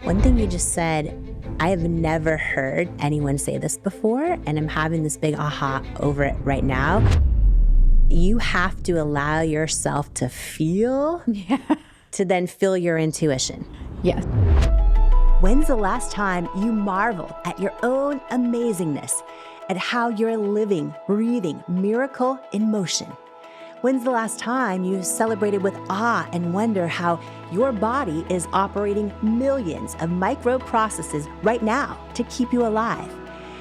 One thing you just said, I have never heard anyone say this before, and I'm having this big aha over it right now. You have to allow yourself to feel to then feel your intuition. Yes. When's the last time you marveled at your own amazingness, at how you're a living, breathing miracle in motion? When's the last time you celebrated with awe and wonder how your body is operating millions of microprocesses right now to keep you alive?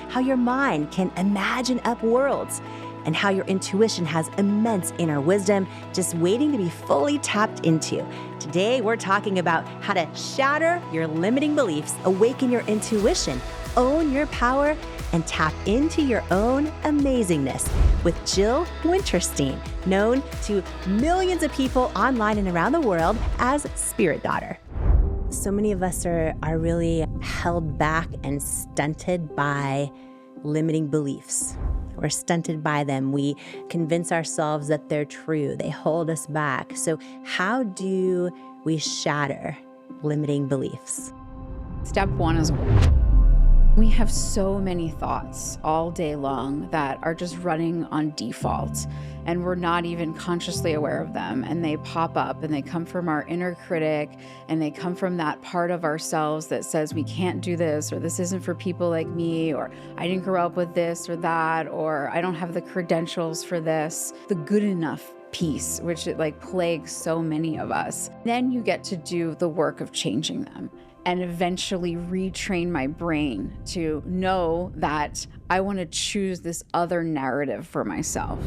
How your mind can imagine up worlds, and how your intuition has immense inner wisdom just waiting to be fully tapped into. Today, we're talking about how to shatter your limiting beliefs, awaken your intuition, own your power, and tap into your own amazingness with Jill Wintersteen, known to millions of people online and around the world as Spirit Daughter. So many of us are really held back and stunted by limiting beliefs. We're stunted by them. We convince ourselves that they're true. They hold us back. So how do we shatter limiting beliefs? Step one is we have so many thoughts all day long that are just running on default, and we're not even consciously aware of them. And they pop up and they come from our inner critic, and they come from that part of ourselves that says we can't do this, or this isn't for people like me, or I didn't grow up with this or that, or I don't have the credentials for this. The good enough piece, which it plagues so many of us. Then you get to do the work of changing them, and eventually retrain my brain to know that I want to choose this other narrative for myself.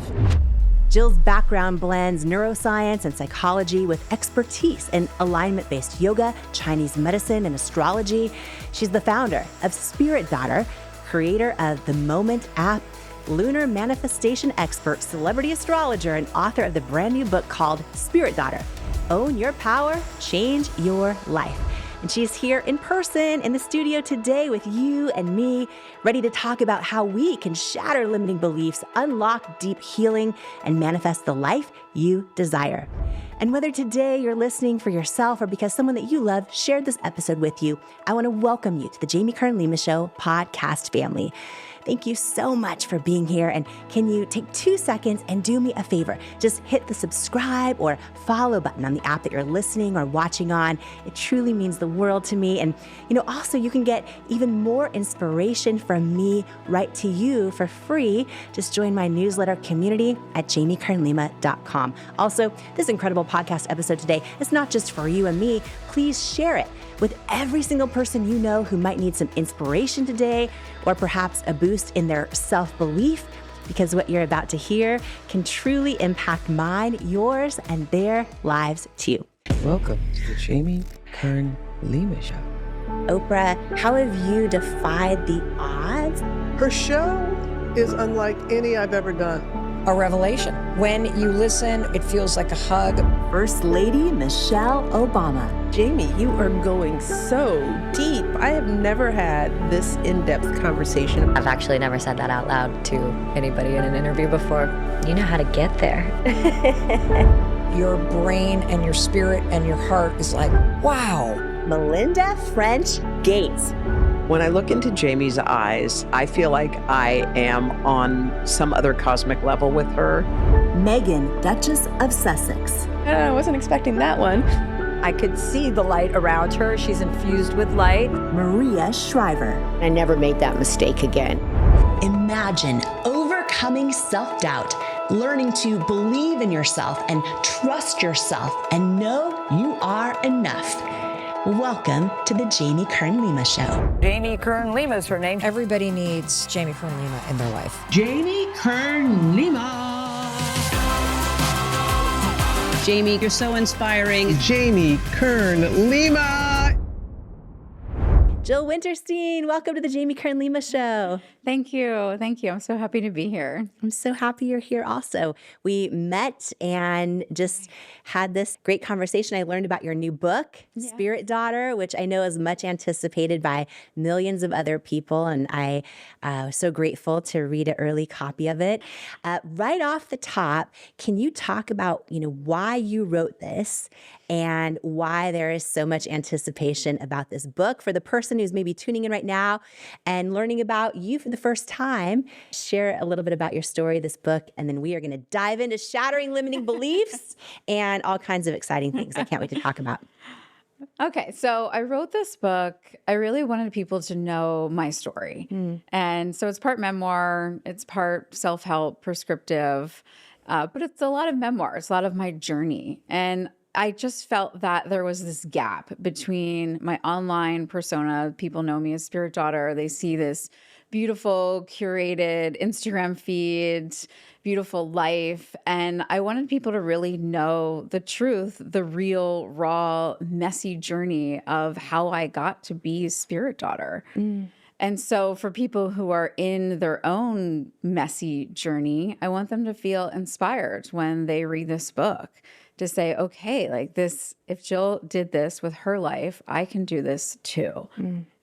Jill's background blends neuroscience and psychology with expertise in alignment-based yoga, Chinese medicine, and astrology. She's the founder of Spirit Daughter, creator of the Moment app, lunar manifestation expert, celebrity astrologer, and author of the brand new book called Spirit Daughter. Own your power, change your life. And she's here in person in the studio today with you and me, ready to talk about how we can shatter limiting beliefs, unlock deep healing, and manifest the life you desire. And whether today you're listening for yourself or because someone that you love shared this episode with you, I want to welcome you to the Jamie Kern Lima Show podcast family. Thank you so much for being here. And can you take 2 seconds and do me a favor? Just hit the subscribe or follow button on the app that you're listening or watching on. It truly means the world to me. And also you can get even more inspiration from me right to you for free. Just join my newsletter community at jamiekernlima.com. Also, this incredible podcast episode today is not just for you and me. Please share it with every single person you know who might need some inspiration today, or perhaps a boost in their self-belief, because what you're about to hear can truly impact mine, yours, and their lives too. Welcome to the Jamie Kern Lima Show. Oprah, how have you defied the odds? Her show is unlike any I've ever done. A revelation. When you listen, it feels like a hug. First Lady Michelle Obama. Jamie, you are going so deep. I have never had this in-depth conversation. I've actually never said that out loud to anybody in an interview before. You know how to get there. Your brain and your spirit and your heart is like, wow. Melinda French Gates. When I look into Jamie's eyes, I feel like I am on some other cosmic level with her. Meghan, Duchess of Sussex. I wasn't expecting that one. I could see the light around her. She's infused with light. Maria Shriver. I never made that mistake again. Imagine overcoming self-doubt, learning to believe in yourself and trust yourself and know you are enough. Welcome to the Jamie Kern Lima Show. Jamie Kern Lima is her name. Everybody needs Jamie Kern Lima in their life. Jamie Kern Lima. Jamie, you're so inspiring. Jamie Kern Lima. Jill Wintersteen, welcome to the Jamie Kern Lima Show. Thank you. Thank you. I'm so happy to be here. I'm so happy you're here also. We met and just had this great conversation. I learned about your new book, Spirit Daughter, which I know is much anticipated by millions of other people. And I was so grateful to read an early copy of it. Right off the top, can you talk about, why you wrote this and why there is so much anticipation about this book. For the person who's maybe tuning in right now and learning about you for the first time, share a little bit about your story, this book, and then we are going to dive into shattering limiting beliefs and all kinds of exciting things I can't wait to talk about. Okay, so I wrote this book. I really wanted people to know my story. And so it's part memoir, it's part self-help, prescriptive, but it's a lot of memoir. It's a lot of my journey. And I just felt that there was this gap between my online persona. People know me as Spirit Daughter. They see this beautiful, curated Instagram feed, beautiful life. And I wanted people to really know the truth, the real, raw, messy journey of how I got to be Spirit Daughter. And so for people who are in their own messy journey, I want them to feel inspired when they read this book, to say, okay, like this, if Jill did this with her life, I can do this too.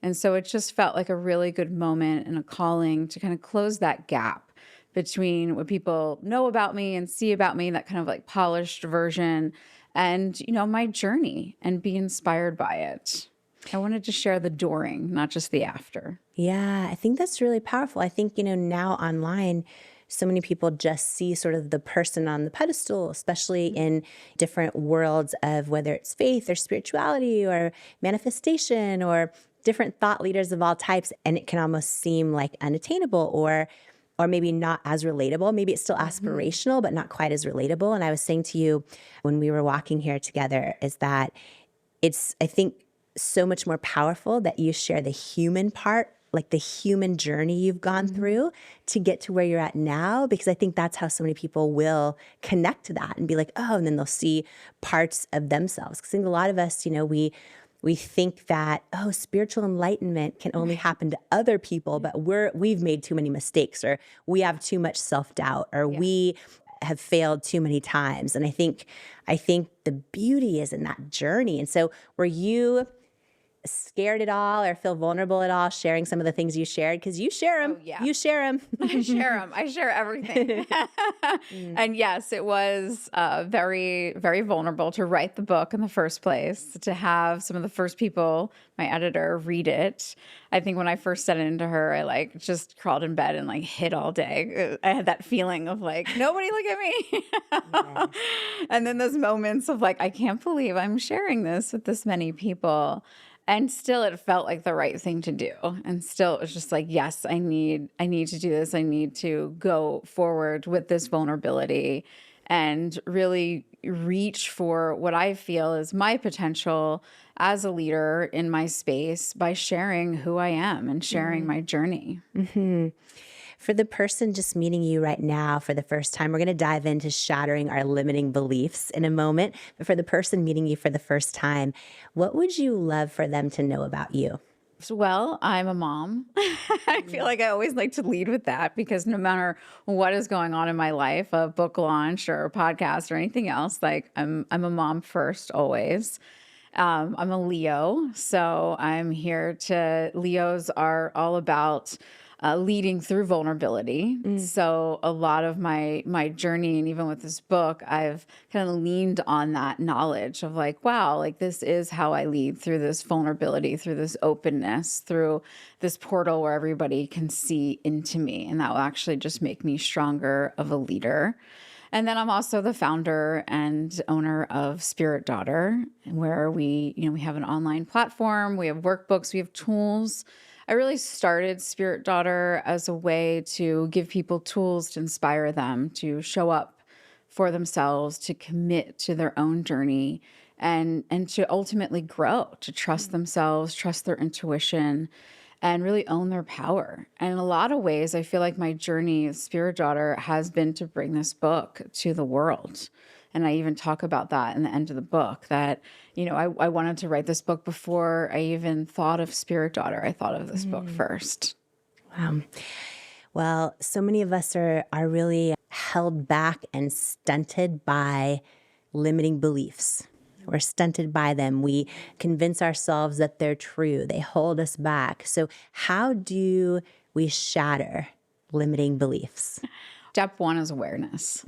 And so it just felt like a really good moment and a calling to kind of close that gap between what people know about me and see about me, that kind of like polished version, and, you know, my journey, and be inspired by it. I wanted to share the during, not just the after. Yeah, I think that's really powerful. I think, now online, so many people just see sort of the person on the pedestal, especially in different worlds of whether it's faith or spirituality or manifestation or different thought leaders of all types. And it can almost seem like unattainable or maybe not as relatable. Maybe it's still aspirational, but not quite as relatable. And I was saying to you when we were walking here together is that it's, I think, so much more powerful that you share the human part, like the human journey you've gone through to get to where you're at now, because I think that's how so many people will connect to that and be like, oh, and then they'll see parts of themselves. Because I think a lot of us, we think that, oh, spiritual enlightenment can only happen to other people, but we've made too many mistakes, or we have too much self-doubt, or we have failed too many times. And I think the beauty is in that journey. And so were you scared at all or feel vulnerable at all sharing some of the things you shared? Because you share them. Oh, yeah. You share them. I share them. I share everything. And yes, it was very, very vulnerable to write the book in the first place, to have some of the first people, my editor, read it. I think when I first sent it into her, I just crawled in bed and hid all day. I had that feeling of nobody look at me. Yes. And then those moments of I can't believe I'm sharing this with this many people. And still it felt like the right thing to do. And still it was just yes, I need to do this. I need to go forward with this vulnerability and really reach for what I feel is my potential as a leader in my space by sharing who I am and sharing my journey. For the person just meeting you right now for the first time, we're going to dive into shattering our limiting beliefs in a moment. But for the person meeting you for the first time, what would you love for them to know about you? Well, I'm a mom. I feel like I always like to lead with that, because no matter what is going on in my life, a book launch or a podcast or anything else, I'm a mom first always. I'm a Leo, so I'm here to, Leos are all about leading through vulnerability. So a lot of my journey, and even with this book, I've kind of leaned on that knowledge of wow, this is how I lead through this vulnerability, through this openness, through this portal where everybody can see into me. And that will actually just make me stronger of a leader. And then I'm also the founder and owner of Spirit Daughter, where we have an online platform, we have workbooks, we have tools. I really started Spirit Daughter as a way to give people tools to inspire them to show up for themselves, to commit to their own journey, and to ultimately grow, to trust themselves, trust their intuition, and really own their power. And in a lot of ways, I feel like my journey as Spirit Daughter has been to bring this book to the world. And I even talk about that in the end of the book, that, I wanted to write this book before I even thought of Spirit Daughter. I thought of this book first. Wow. Well, so many of us are really held back and stunted by limiting beliefs. We're stunted by them. We convince ourselves that they're true. They hold us back. So how do we shatter limiting beliefs? Step one is awareness.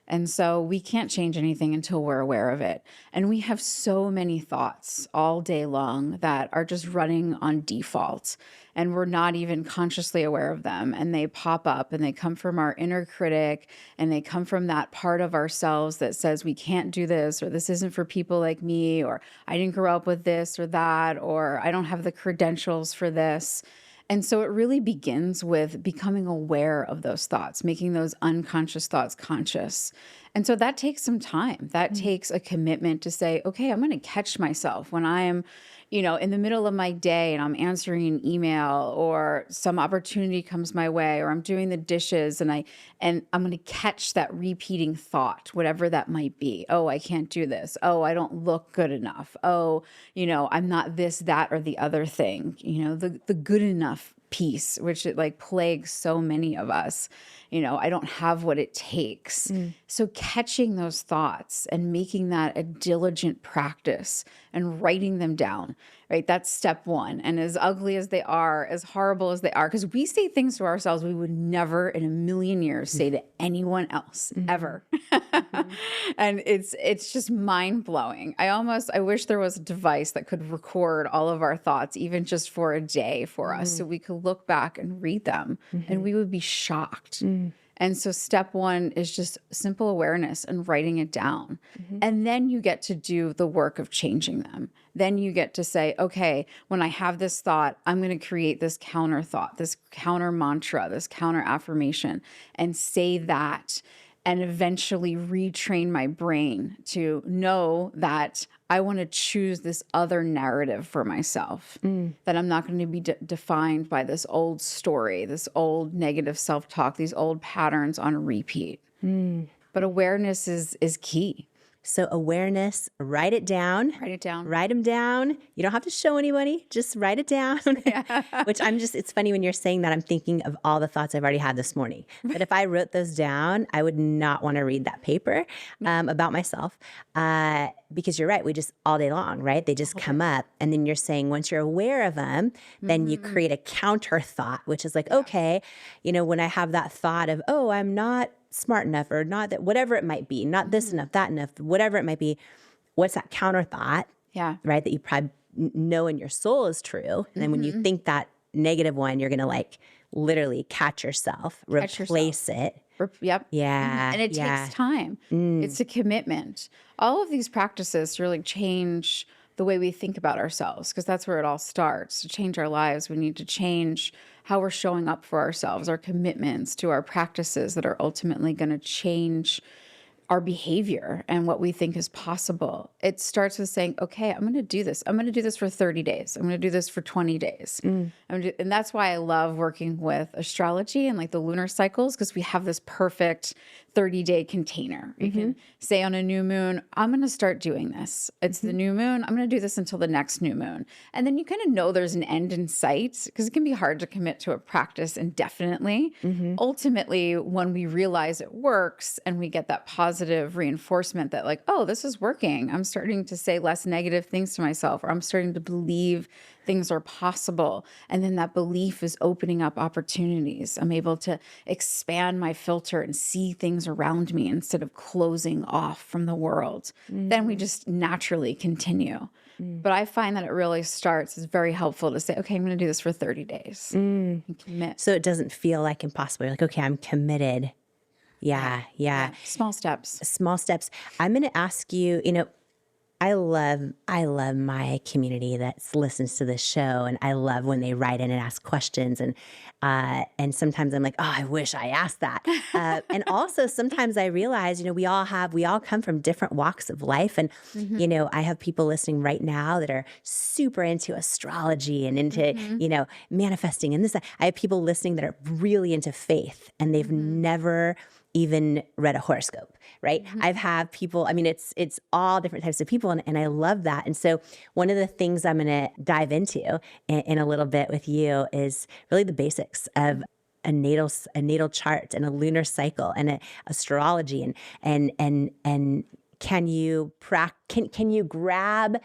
And so we can't change anything until we're aware of it. And we have so many thoughts all day long that are just running on default, and we're not even consciously aware of them. And they pop up and they come from our inner critic, and they come from that part of ourselves that says we can't do this, or this isn't for people like me, or I didn't grow up with this or that, or I don't have the credentials for this. And so it really begins with becoming aware of those thoughts, making those unconscious thoughts conscious. And so that takes some time. That takes a commitment to say, okay, I'm going to catch myself when I am, in the middle of my day and I'm answering an email, or some opportunity comes my way, or I'm doing the dishes, and I'm going to catch that repeating thought, whatever that might be. Oh, I can't do this. Oh, I don't look good enough. Oh, I'm not this, that, or the other thing. The good enough piece, which it like plagues so many of us. I don't have what it takes. So catching those thoughts and making that a diligent practice and writing them down, right? That's step one. And as ugly as they are, as horrible as they are, because we say things to ourselves we would never in a million years say to anyone else ever. And it's just mind blowing. I wish there was a device that could record all of our thoughts, even just for a day for us, so we could look back and read them and we would be shocked. And so step one is just simple awareness and writing it down. And then you get to do the work of changing them. Then you get to say, okay, when I have this thought, I'm going to create this counter thought, this counter mantra, this counter affirmation, and say that, and eventually retrain my brain to know that I want to choose this other narrative for myself, that I'm not going to be defined by this old story, this old negative self-talk, these old patterns on repeat. But awareness is key. So awareness, write it down. Write it down. Write them down. You don't have to show anybody. Just write it down. Which it's funny when you're saying that, I'm thinking of all the thoughts I've already had this morning. But if I wrote those down, I would not want to read that paper about myself. Because you're right, we just all day long, right? They just come up. And then you're saying once you're aware of them, then you create a counter thought, which is like, okay, when I have that thought of, oh, I'm not smart enough, or not that, whatever it might be, not this enough, that enough, whatever it might be, what's that counter thought? Yeah. Right? That you probably know in your soul is true. And then when you think that negative one, you're going to like literally catch yourself, replace it. Yep. Yeah. And it takes time. It's a commitment. All of these practices really change the way we think about ourselves, because that's where it all starts. To change our lives, we need to change how we're showing up for ourselves, our commitments to our practices that are ultimately going to change our behavior and what we think is possible. It starts with saying, okay, I'm going to do this. I'm going to do this for 30 days. I'm going to do this for 20 days. And that's why I love working with astrology and like the lunar cycles, because we have this perfect 30-day container. You can say on a new moon, I'm going to start doing this. It's the new moon. I'm going to do this until the next new moon. And then you kind of know there's an end in sight, because it can be hard to commit to a practice indefinitely. Ultimately, when we realize it works and we get that positive reinforcement that like, oh, this is working. I'm starting to say less negative things to myself, or I'm starting to believe things are possible. And then that belief is opening up opportunities. I'm able to expand my filter and see things around me instead of closing off from the world. Then we just naturally continue. But I find that it really starts, it's very helpful to say, okay, I'm going to do this for 30 days. And commit. So it doesn't feel like impossible. You're like, okay, I'm committed. Yeah. Small steps. Small steps. I'm going to ask you, I love my community that listens to this show, and I love when they write in and ask questions, and sometimes I'm like, oh, I wish I asked that. And also sometimes I realize, we all come from different walks of life, and I have people listening right now that are super into astrology and into manifesting and this. I have people listening that are really into faith, and they've never even read a horoscope, right? I've had people, it's all different types of people, and I love that. And so one of the things I'm going to dive into in a little bit with you is really the basics of a natal chart and a lunar cycle and astrology and can you can you grab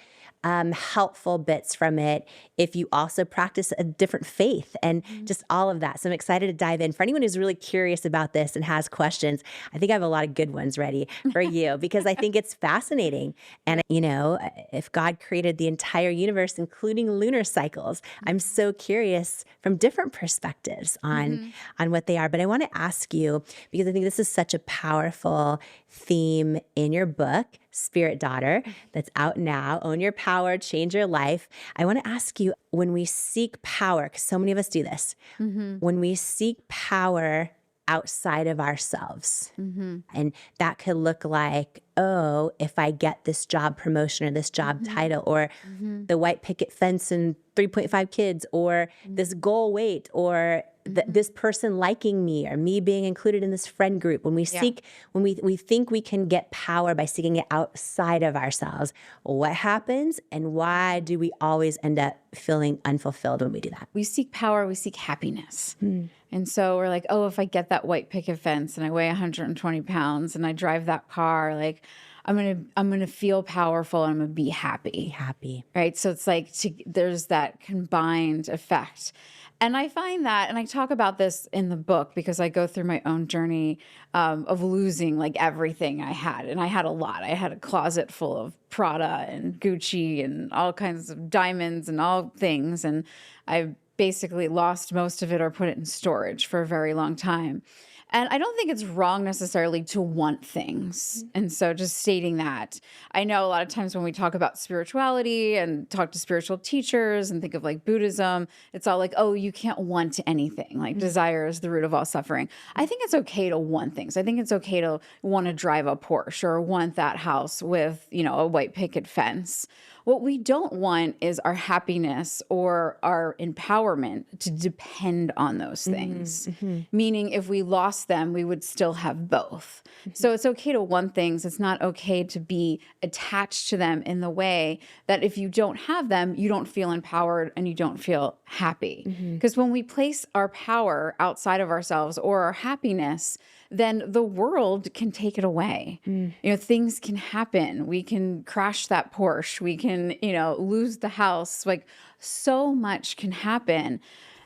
helpful bits from it if you also practice a different faith and just all of that? So I'm excited to dive in. For anyone who's really curious about this and has questions, I think I have a lot of good ones ready for you because I think it's fascinating. And, you know, if God created the entire universe, including lunar cycles, I'm so curious from different perspectives on what they are. But I want to ask you, because I think this is such a powerful theme in your book, Spirit Daughter, that's out now. Own your power, change your life. I want to ask you, when we seek power, because so many of us do this, when we seek power outside of ourselves, and that could look like, oh, if I get this job promotion or this job title, or the white picket fence and 3.5 kids, or this goal weight, or this person liking me, or me being included in this friend group. When we seek, when we think we can get power by seeking it outside of ourselves, what happens and why do we always end up feeling unfulfilled when we do that? We seek power, we seek happiness. And so we're like, oh, if I get that white picket fence and I weigh 120 pounds and I drive that car, like I'm gonna feel powerful and I'm gonna be happy. Right? So it's like there's that combined effect. And I find that, and I talk about this in the book because I go through my own journey of losing like everything I had. And I had a lot. I had a closet full of Prada and Gucci and all kinds of diamonds and all things. And I basically lost most of it or put it in storage for a very long time. And I don't think it's wrong necessarily to want things. And so just stating that, I know a lot of times when we talk about spirituality and talk to spiritual teachers and think of like Buddhism, it's all like, oh, you can't want anything. Like desire is the root of all suffering. I think it's okay to want things. I think it's okay to want to drive a Porsche or want that house with, you know, a white picket fence. What we don't want is our happiness or our empowerment to depend on those things. Meaning if we lost them, we would still have both. So it's okay to want things. It's not okay to be attached to them in the way that if you don't have them, you don't feel empowered and you don't feel happy. Because when we place our power outside of ourselves or our happiness, then the world can take it away. You know, things can happen. We can crash that Porsche. We can, you know, lose the house. Like so much can happen.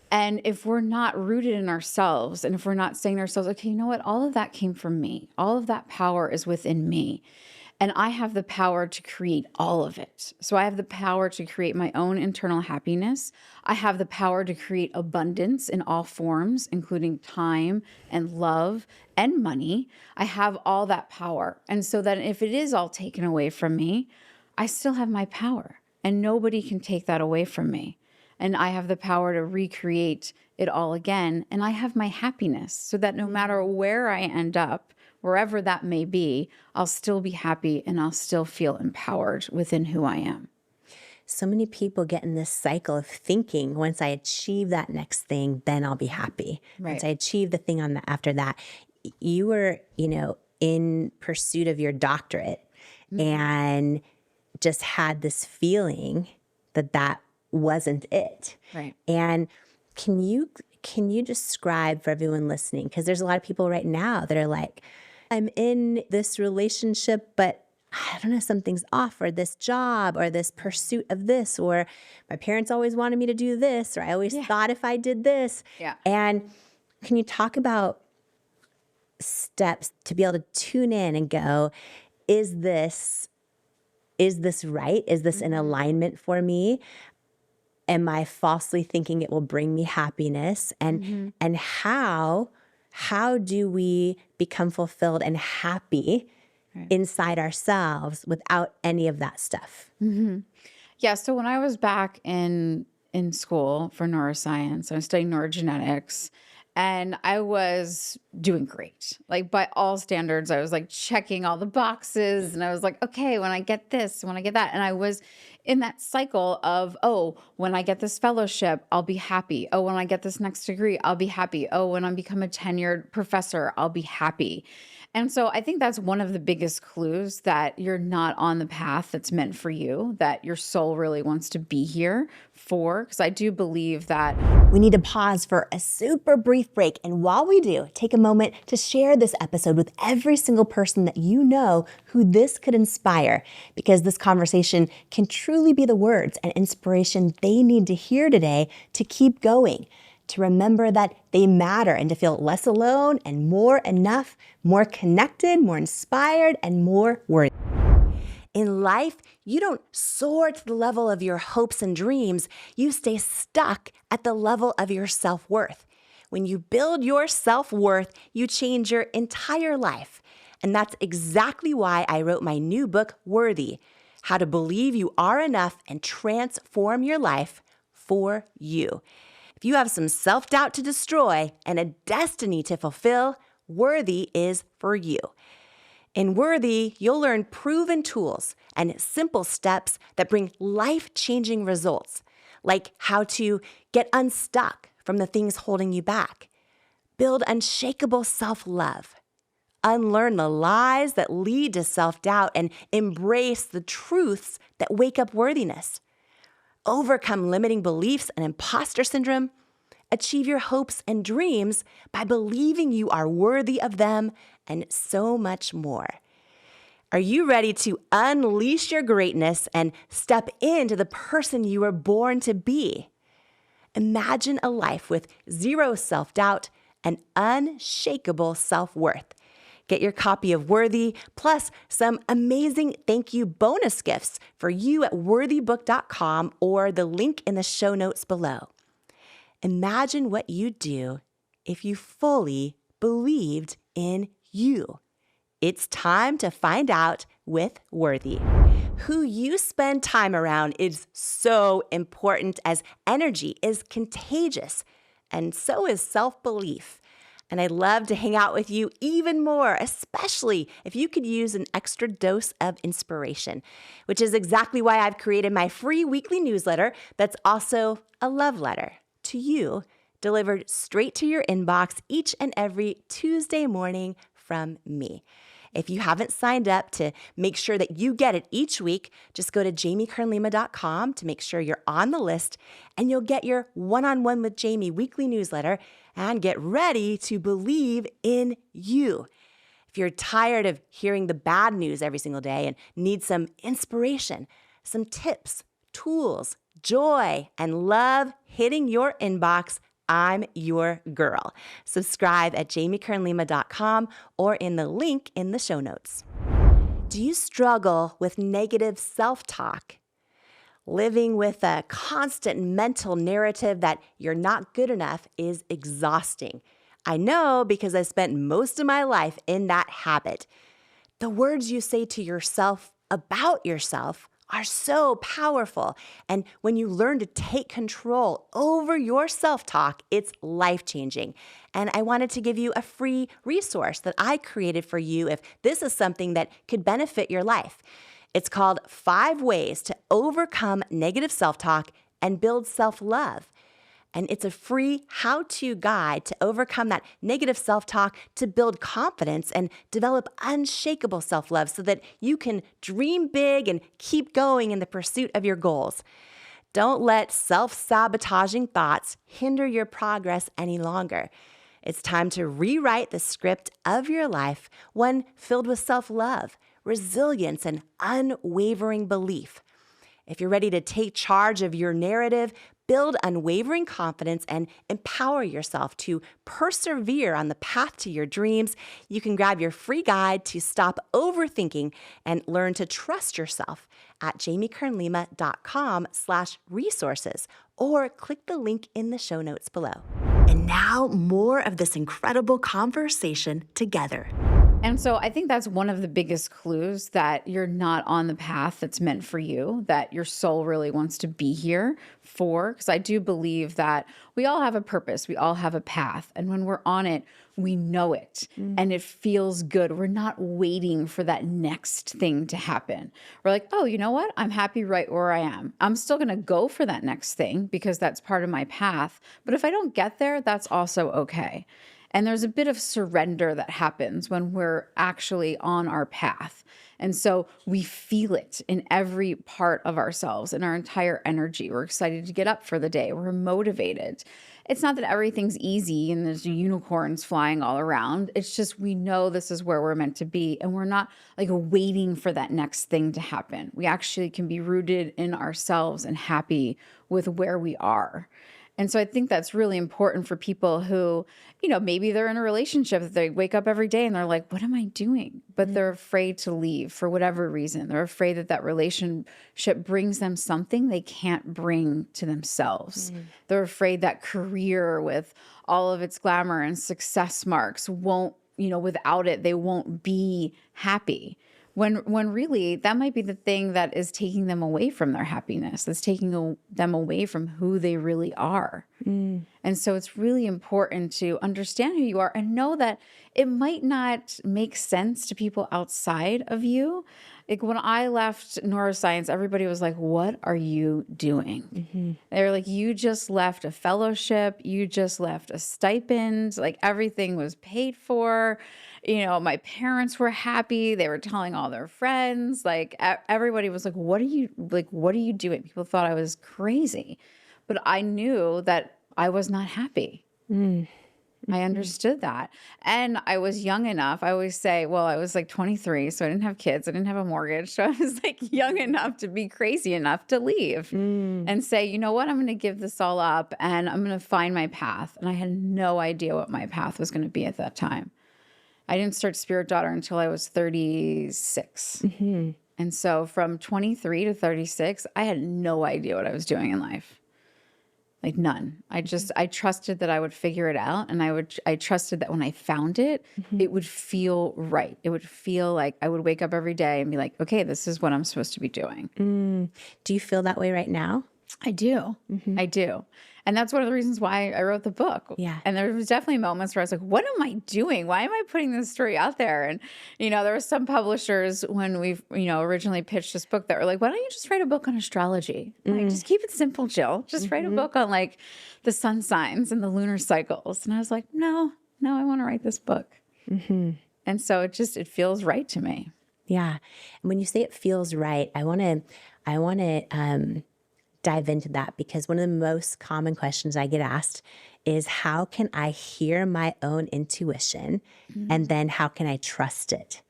And if we're not rooted in ourselves and if we're not saying to ourselves, okay, you know what? All of that came from me. All of that power is within me. And I have the power to create all of it. So I have the power to create my own internal happiness. I have the power to create abundance in all forms, including time and love and money. I have all that power. And so that if it is all taken away from me, I still have my power. And nobody can take that away from me. And I have the power to recreate it all again. And I have my happiness so that no matter where I end up, wherever that may be, I'll still be happy and I'll still feel empowered within who I am. So many people get in this cycle of thinking, once I achieve that next thing, then I'll be happy. Right. Once I achieve the thing on the after that. You were, you know, in pursuit of your doctorate and just had this feeling that that wasn't it. Right. And can you describe for everyone listening, because there's a lot of people right now that are like, I'm in this relationship, but I don't know, something's off, or this job, or this pursuit of this, or my parents always wanted me to do this, or I always thought if I did this. And can you talk about steps to be able to tune in and go, is this right? Is this in alignment for me? Am I falsely thinking it will bring me happiness? And how do we become fulfilled and happy inside ourselves without any of that stuff? Yeah. So when I was back in school for neuroscience, I was studying neurogenetics, and I was doing great. Like by all standards, I was like checking all the boxes, and I was like, okay, when I get this, when I get that, and I was in that cycle of, oh, when I get this fellowship, I'll be happy. Oh, when I get this next degree, I'll be happy. Oh, when I become a tenured professor, I'll be happy. And so I think that's one of the biggest clues that you're not on the path that's meant for you, that your soul really wants to be here for. Because I do believe that we need to pause for a super brief break. And while we do, take a moment to share this episode with every single person that you know who this could inspire, because this conversation can truly be the words and inspiration they need to hear today to keep going, to remember that they matter, and to feel less alone and more enough, more connected, more inspired, and more worthy. In life, you don't soar to the level of your hopes and dreams. You stay stuck at the level of your self-worth. When you build your self-worth, you change your entire life. And that's exactly why I wrote my new book, Worthy: How to Believe You Are Enough and Transform Your Life for You. If you have some self-doubt to destroy and a destiny to fulfill, Worthy is for you. In Worthy, you'll learn proven tools and simple steps that bring life-changing results, like how to get unstuck from the things holding you back, build unshakable self-love, unlearn the lies that lead to self-doubt, and embrace the truths that wake up worthiness, overcome limiting beliefs and imposter syndrome, achieve your hopes and dreams by believing you are worthy of them, and so much more. Are you ready to unleash your greatness and step into the person you were born to be? Imagine a life with zero self-doubt and unshakable self-worth. Get your copy of Worthy, plus some amazing thank you bonus gifts for you at worthybook.com or the link in the show notes below. Imagine what you'd do if you fully believed in you. It's time to find out with Worthy. Who you spend time around is so important, as energy is contagious, and so is self-belief. And I'd love to hang out with you even more, especially if you could use an extra dose of inspiration, which is exactly why I've created my free weekly newsletter that's also a love letter to you, delivered straight to your inbox each and every Tuesday morning from me. If you haven't signed up to make sure that you get it each week, just go to jamiekernlima.com to make sure you're on the list, and you'll get your One-on-One with Jamie weekly newsletter and get ready to believe in you. If you're tired of hearing the bad news every single day and need some inspiration, some tips, tools, joy, and love hitting your inbox, I'm your girl. Subscribe at jamiekernlima.com or in the link in the show notes. Do you struggle with negative self-talk? Living with a constant mental narrative that you're not good enough is exhausting. I know, because I spent most of my life in that habit. The words you say to yourself about yourself are so powerful. And when you learn to take control over your self-talk, it's life-changing. And I wanted to give you a free resource that I created for you if this is something that could benefit your life. It's called 5 Ways to Overcome Negative Self-Talk and Build Self-Love. And it's a free how-to guide to overcome that negative self-talk, to build confidence and develop unshakable self-love so that you can dream big and keep going in the pursuit of your goals. Don't let self-sabotaging thoughts hinder your progress any longer. It's time to rewrite the script of your life, one filled with self-love, resilience, and unwavering belief. If you're ready to take charge of your narrative, build unwavering confidence, and empower yourself to persevere on the path to your dreams, you can grab your free guide to stop overthinking and learn to trust yourself at jamiekernlima.com/resources, or click the link in the show notes below. And now, more of this incredible conversation together. And so I think that's one of the biggest clues that you're not on the path that's meant for you, that your soul really wants to be here for. Because I do believe that we all have a purpose, we all have a path. And when we're on it, we know it and it feels good. We're not waiting for that next thing to happen. We're like, oh, you know what? I'm happy right where I am. I'm still going to go for that next thing because that's part of my path. But if I don't get there, that's also okay. And there's a bit of surrender that happens when we're actually on our path. And so we feel it in every part of ourselves, in our entire energy. We're excited to get up for the day. We're motivated. It's not that everything's easy and there's unicorns flying all around. It's just we know this is where we're meant to be. And we're not like waiting for that next thing to happen. We actually can be rooted in ourselves and happy with where we are. And so I think that's really important for people who, you know, maybe they're in a relationship that they wake up every day and they're like, what am I doing? But they're afraid to leave for whatever reason. They're afraid that that relationship brings them something they can't bring to themselves. They're afraid that career with all of its glamour and success marks won't, you know, without it, they won't be happy. When really that might be the thing that is taking them away from their happiness, that's taking them away from who they really are. And so it's really important to understand who you are and know that it might not make sense to people outside of you. Like when I left neuroscience, everybody was like, what are you doing? They're like, you just left a fellowship, you just left a stipend, like everything was paid for. You know, my parents were happy. They were telling all their friends, like everybody was like, what are you doing? People thought I was crazy, but I knew that I was not happy. I understood that. And I was young enough. I always say, well, I was like 23, so I didn't have kids. I didn't have a mortgage. So I was like young enough to be crazy enough to leave and say, you know what? I'm going to give this all up and I'm going to find my path. And I had no idea what my path was going to be at that time. I didn't start Spirit Daughter until I was 36. And so from 23 to 36, I had no idea what I was doing in life. Like none. I trusted that I would figure it out. And I trusted that when I found it, it would feel right. It would feel like I would wake up every day and be like, okay, this is what I'm supposed to be doing. Do you feel that way right now? I do. I do. And that's one of the reasons why I wrote the book. Yeah. And there was definitely moments where I was like, what am I doing? Why am I putting this story out there? And, you know, there were some publishers when we, you know, originally pitched this book that were like, why don't you just write a book on astrology? Like, just keep it simple, Jill. Just write a book on like the sun signs and the lunar cycles. And I was like, no, I want to write this book. And so it feels right to me. Yeah. And when you say it feels right, I want to dive into that because one of the most common questions I get asked is how can I hear my own intuition and then how can I trust it?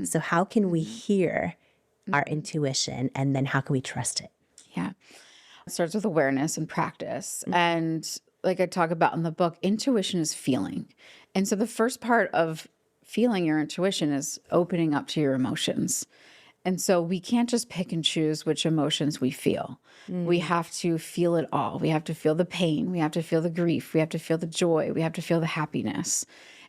So how can we hear our intuition and then how can we trust it? Yeah. It starts with awareness and practice. And like I talk about in the book, intuition is feeling. And so the first part of feeling your intuition is opening up to your emotions. And so we can't just pick and choose which emotions we feel. We have to feel it all. We have to feel the pain. We have to feel the grief. We have to feel the joy. We have to feel the happiness.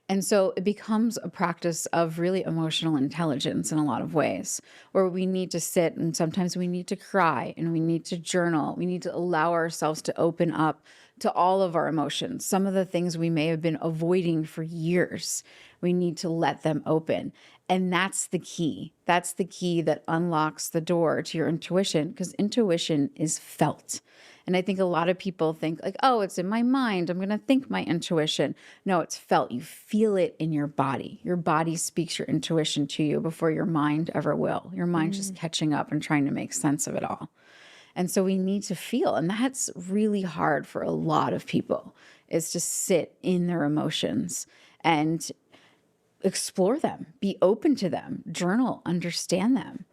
And so it becomes a practice of really emotional intelligence in a lot of ways, where we need to sit and sometimes we need to cry and we need to journal. We need to allow ourselves to open up to all of our emotions. Some of the things we may have been avoiding for years, we need to let them open. And that's the key. That's the key that unlocks the door to your intuition, because intuition is felt. And I think a lot of people think like, oh, it's in my mind. I'm going to think my intuition. No, it's felt. You feel it in your body. Your body speaks your intuition to you before your mind ever will. Your mind's just catching up and trying to make sense of it all. And so we need to feel. And that's really hard for a lot of people, is to sit in their emotions and explore them, be open to them, journal, understand them.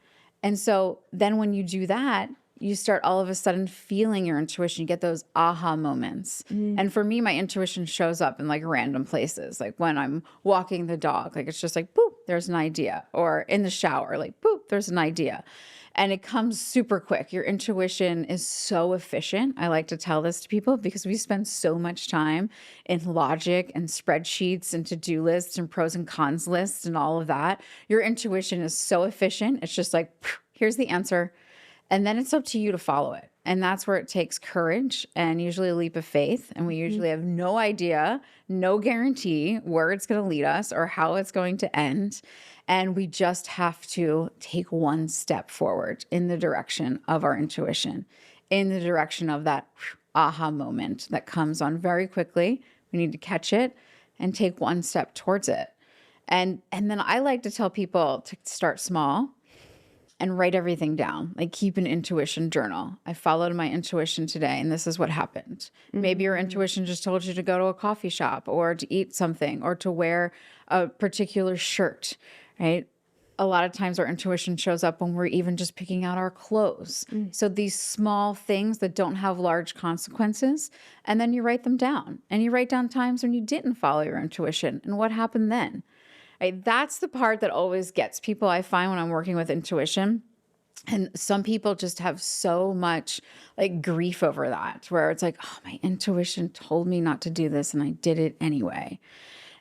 And so then when you do that, you start all of a sudden feeling your intuition. You get those aha moments. And for me, my intuition shows up in like random places, like when I'm walking the dog, like it's just like, boop, there's an idea. Or in the shower, like, boop, there's an idea. And it comes super quick. Your intuition is so efficient. I like to tell this to people because we spend so much time in logic and spreadsheets and to-do lists and pros and cons lists and all of that. Your intuition is so efficient. It's just like, here's the answer. And then it's up to you to follow it. And that's where it takes courage and usually a leap of faith. And we usually have no idea, no guarantee where it's going to lead us or how it's going to end. And we just have to take one step forward in the direction of our intuition, in the direction of that aha moment that comes on very quickly. We need to catch it and take one step towards it. And then I like to tell people to start small and write everything down. Like keep an intuition journal. I followed my intuition today and this is what happened. Maybe your intuition just told you to go to a coffee shop or to eat something or to wear a particular shirt, right? A lot of times our intuition shows up when we're even just picking out our clothes. So these small things that don't have large consequences, and then you write them down. And you write down times when you didn't follow your intuition and what happened then. Right? That's the part that always gets people, I find, when I'm working with intuition. And some people just have so much like grief over that, where it's like, oh, my intuition told me not to do this and I did it anyway.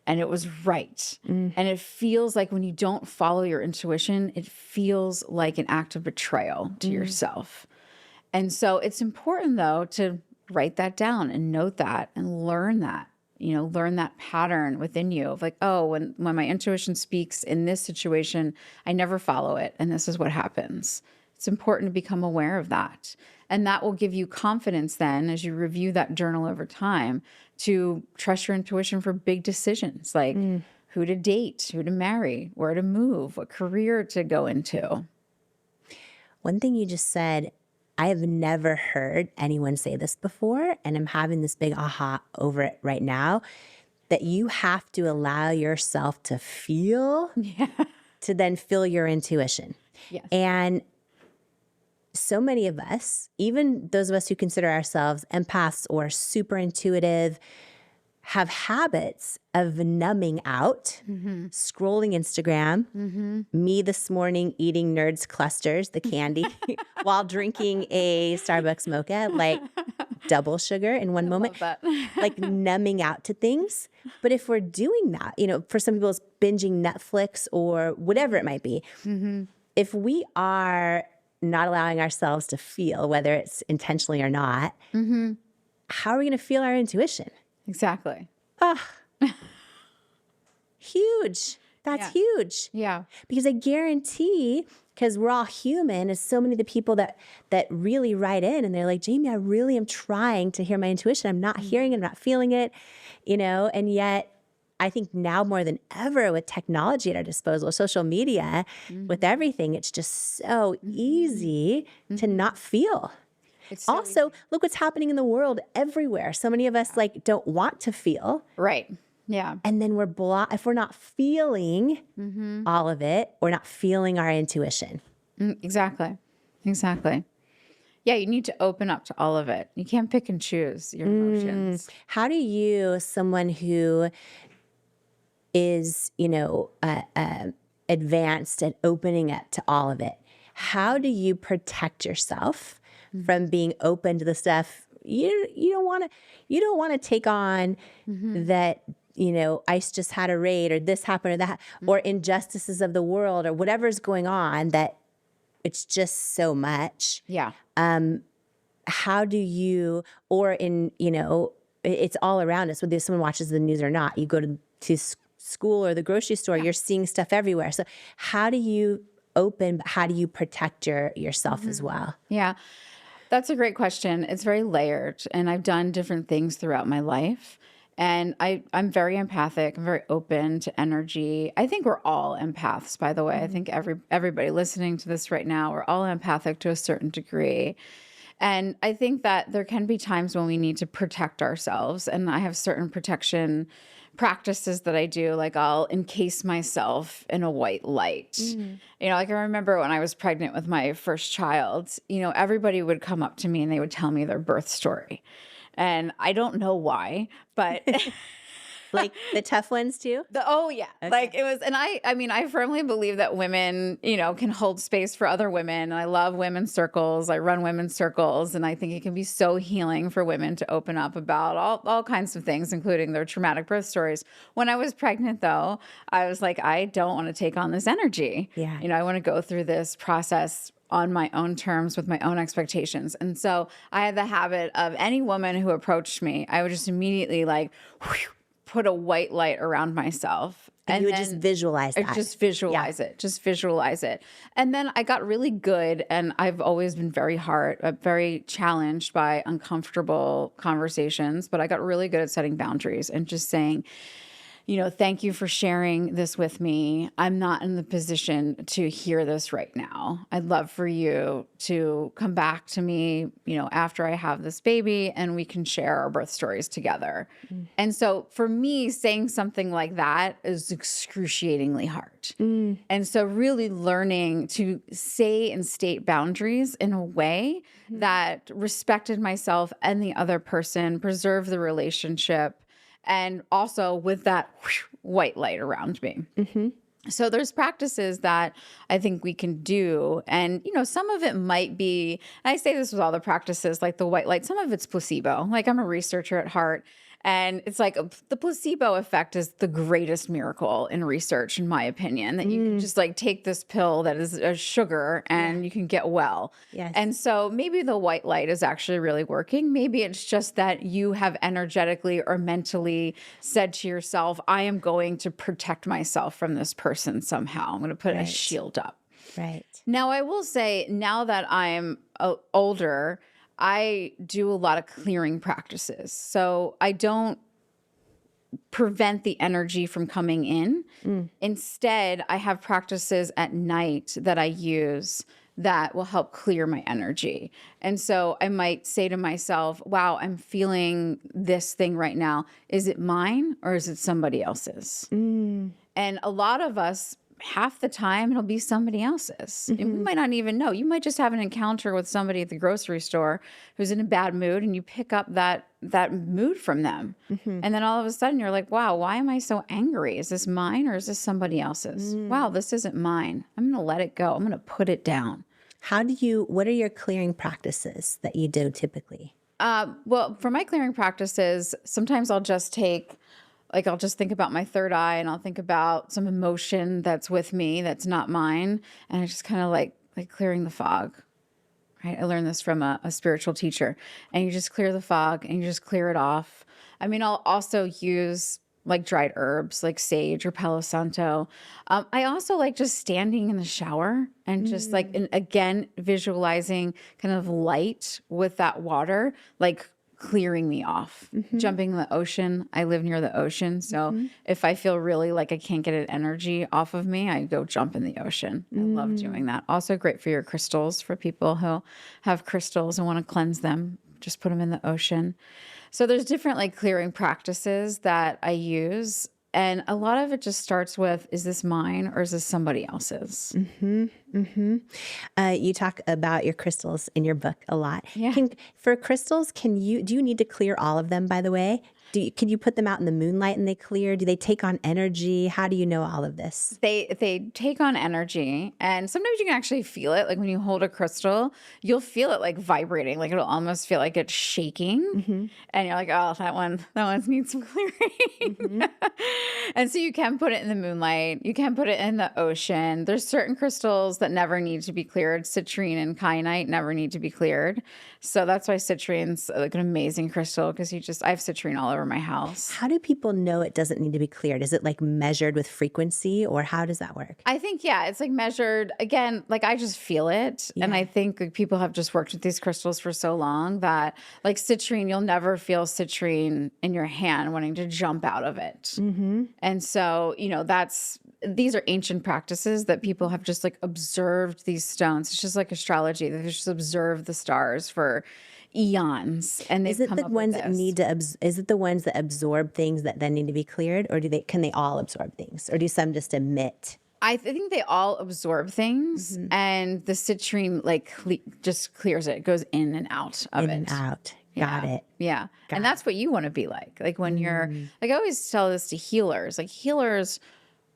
And it was right. And it feels like when you don't follow your intuition, it feels like an act of betrayal to yourself. And so it's important, though, to write that down and note that and learn that. Learn that pattern within you of like, oh, when my intuition speaks in this situation, I never follow it. And this is what happens. It's important to become aware of that. And that will give you confidence then as you review that journal over time to trust your intuition for big decisions like who to date, who to marry, where to move, what career to go into. One thing you just said, I have never heard anyone say this before, and I'm having this big aha over it right now, that you have to allow yourself to feel to then feel your intuition. Yes. And so many of us, even those of us who consider ourselves empaths or super intuitive, have habits of numbing out, scrolling Instagram, me this morning eating Nerds Clusters, the candy, while drinking a Starbucks mocha, like double sugar in one moment, like numbing out to things. But if we're doing that, for some people it's binging Netflix or whatever it might be, if we are not allowing ourselves to feel, whether it's intentionally or not, how are we going to feel our intuition? Exactly. Huge. That's huge. Yeah. Because I guarantee, because we're all human, as so many of the people that really write in and they're like, Jamie, I really am trying to hear my intuition. I'm not hearing it. I'm not feeling it, and yet I think now more than ever with technology at our disposal, social media, with everything, it's just so easy to not feel. It's so also, easy. Look what's happening in the world everywhere. So many of us don't want to feel. Right. Yeah. And then if we're not feeling all of it, we're not feeling our intuition. Exactly. Yeah, you need to open up to all of it. You can't pick and choose your emotions. How do you, someone who is, advanced at opening up to all of it, how do you protect yourself from being open to the stuff you don't want to take on that, ICE just had a raid or this happened or that, or injustices of the world or whatever's going on, that it's just so much. Yeah. How do you, it's all around us, whether someone watches the news or not. You go to school or the grocery store, you're seeing stuff everywhere. So how do you open, but how do you protect yourself as well? Yeah. That's a great question. It's very layered, and I've done different things throughout my life. And I'm very empathic. I'm very open to energy. I think we're all empaths, by the way. I think everybody listening to this right now, we're all empathic to a certain degree. And I think that there can be times when we need to protect ourselves. And I have certain protection practices that I do, like I'll encase myself in a white light. Like I remember when I was pregnant with my first child, everybody would come up to me and they would tell me their birth story. And I don't know why, but Like the tough ones too? Oh yeah. Okay. Like it was, and I mean, I firmly believe that women, can hold space for other women. And I love women's circles. I run women's circles. And I think it can be so healing for women to open up about all kinds of things, including their traumatic birth stories. When I was pregnant though, I was like, I don't want to take on this energy. Yeah. I want to go through this process on my own terms with my own expectations. And so I had the habit of any woman who approached me, I would just immediately put a white light around myself. And you would just visualize that. Just visualize it. Just visualize it. And then I got really good, and I've always been very challenged by uncomfortable conversations, but I got really good at setting boundaries and just saying, thank you for sharing this with me. I'm not in the position to hear this right now. I'd love for you to come back to me, after I have this baby and we can share our birth stories together. Mm. And so for me, saying something like that is excruciatingly hard. Mm. And so really learning to say and state boundaries in a way that respected myself and the other person, preserved the relationship, and also with that white light around me. Mm-hmm. So there's practices that I think we can do. And, some of it might be, and I say this with all the practices, like the white light, some of it's placebo. Like I'm a researcher at heart. And it's like the placebo effect is the greatest miracle in research, in my opinion, that you can just take this pill that is a sugar and you can get well. Yes. And so maybe the white light is actually really working. Maybe it's just that you have energetically or mentally said to yourself, I am going to protect myself from this person somehow. I'm going to put a shield up. Right. Now, I will say, now that I'm older, I do a lot of clearing practices. So I don't prevent the energy from coming in. Mm. Instead, I have practices at night that I use that will help clear my energy. And so I might say to myself, wow, I'm feeling this thing right now. Is it mine or is it somebody else's? Mm. And a lot of us, half the time it'll be somebody else's. Mm-hmm. And we might not even know. You might just have an encounter with somebody at the grocery store who's in a bad mood, and you pick up that mood from them. Mm-hmm. And then all of a sudden you're like, wow, why am I so angry? Is this mine or is this somebody else's? Wow, this isn't mine. I'm going to let it go. I'm going to put it down. What are your clearing practices that you do typically? Well, for my clearing practices, sometimes I'll just I'll just think about my third eye, and I'll think about some emotion that's with me that's not mine. And I just kind of like clearing the fog, right? I learned this from a spiritual teacher. And you just clear the fog and you just clear it off. I mean, I'll also use dried herbs like sage or Palo Santo. I also like just standing in the shower and just and again, visualizing kind of light with that water, clearing me off. Mm-hmm. Jumping in the ocean. I live near the ocean. So if I feel really like I can't get an energy off of me, I go jump in the ocean. I love doing that. Also great for your crystals, for people who have crystals and want to cleanse them. Just put them in the ocean. So there's different clearing practices that I use. And a lot of it just starts with, is this mine or is this somebody else's? Mm-hmm. Mm-hmm. You talk about your crystals in your book a lot. Yeah. For crystals, do you need to clear all of them, by the way? Can you put them out in the moonlight and they clear? Do they take on energy? How do you know all of this? They take on energy, and sometimes you can actually feel it. Like when you hold a crystal, you'll feel it vibrating. It'll almost feel like it's shaking. Mm-hmm. And you're like, oh, that one needs some clearing. Mm-hmm. And so you can put it in the moonlight. You can put it in the ocean. There's certain crystals that never need to be cleared. Citrine and kyanite never need to be cleared. So that's why citrine's an amazing crystal, because I have citrine all over my house. How do people know it doesn't need to be cleared? Is it measured with frequency, or how does that work? I think, it's measured, again, I just feel it. Yeah. And I think people have just worked with these crystals for so long that citrine, you'll never feel citrine in your hand wanting to jump out of it. Mm-hmm. And so, these are ancient practices that people have just observed these stones. It's just like astrology. They've just observed the stars for eons, and is it the ones that is it the ones that absorb things that then need to be cleared, or can they all absorb things, or do some just emit? I think they all absorb things, and the citrine just clears it. It goes in and out of it. In and out. Got it. Yeah. And that's what you want to be like. Like when you're, like I always tell this to healers, like healers,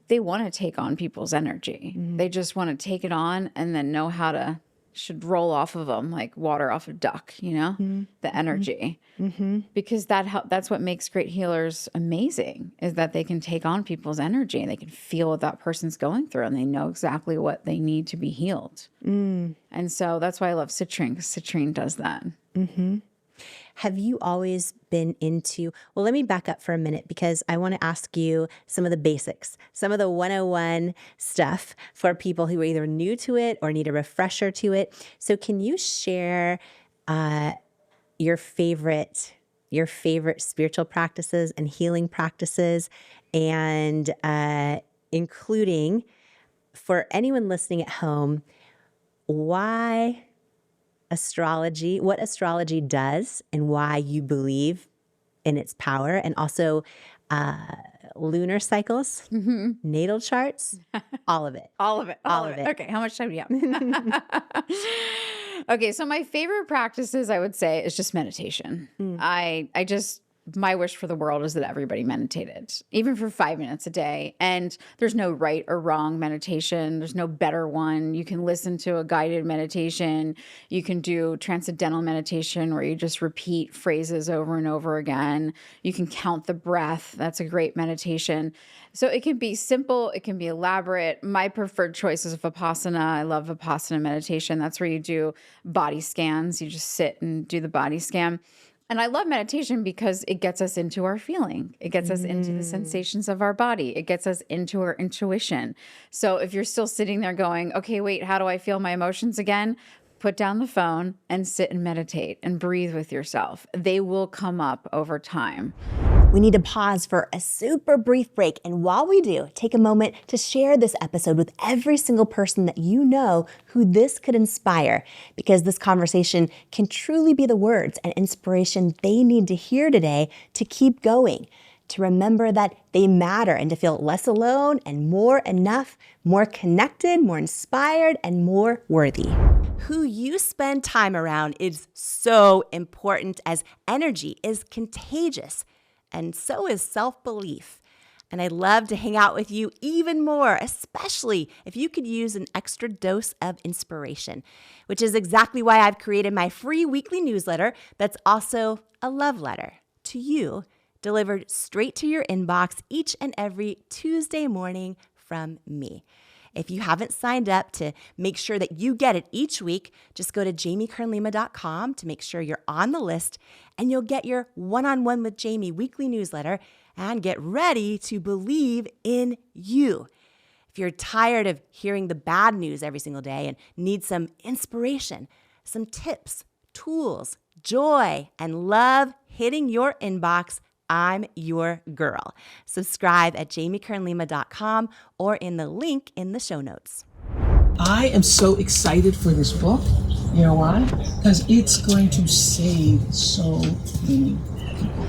they want to take on people's energy. They just want to take it on and then know how to, should roll off of them like water off a duck, you know, the energy. Because that's what makes great healers amazing, is that they can take on people's energy and they can feel what that person's going through and they know exactly what they need to be healed. And so that's why I love citrine, because citrine does that. Have you always been into, well, let me back up for a minute because I want to ask you some of the basics, some of the 101 stuff for people who are either new to it or need a refresher to it. So can you share your favorite spiritual practices and healing practices, and including for anyone listening at home, why astrology, what astrology does and why you believe in its power, and also lunar cycles, natal charts, all of it. All of it. Okay, how much time do you have? Okay, so my favorite practices, I would say, is just meditation. My wish for the world is that everybody meditated, even for 5 minutes a day. And there's no right or wrong meditation. There's no better one. You can listen to a guided meditation. You can do transcendental meditation where you just repeat phrases over and over again. You can count the breath. That's a great meditation. So it can be simple. It can be elaborate. My preferred choice is Vipassana. I love Vipassana meditation. That's where you do body scans. You just sit and do the body scan. And I love meditation because it gets us into our feeling. It gets us into the sensations of our body. It gets us into our intuition. So if you're still sitting there going, okay, wait, how do I feel my emotions again? Put down the phone and sit and meditate and breathe with yourself. They will come up over time. We need to pause for a super brief break. And while we do, take a moment to share this episode with every single person that you know who this could inspire, because this conversation can truly be the words and inspiration they need to hear today to keep going, to remember that they matter, and to feel less alone and more enough, more connected, more inspired, and more worthy. Who you spend time around is so important, as energy is contagious. And so is self-belief. And I'd love to hang out with you even more, especially if you could use an extra dose of inspiration, which is exactly why I've created my free weekly newsletter that's also a love letter to you, delivered straight to your inbox each and every Tuesday morning from me. If you haven't signed up to make sure that you get it each week, just go to JamieKernLima.com to make sure you're on the list, and you'll get your one-on-one with Jamie weekly newsletter and get ready to believe in you. If you're tired of hearing the bad news every single day and need some inspiration, some tips, tools, joy, and love hitting your inbox, I'm your girl. Subscribe at JamieKernLima.com or in the link in the show notes. I am so excited for this book. You know why? Because it's going to save so many people.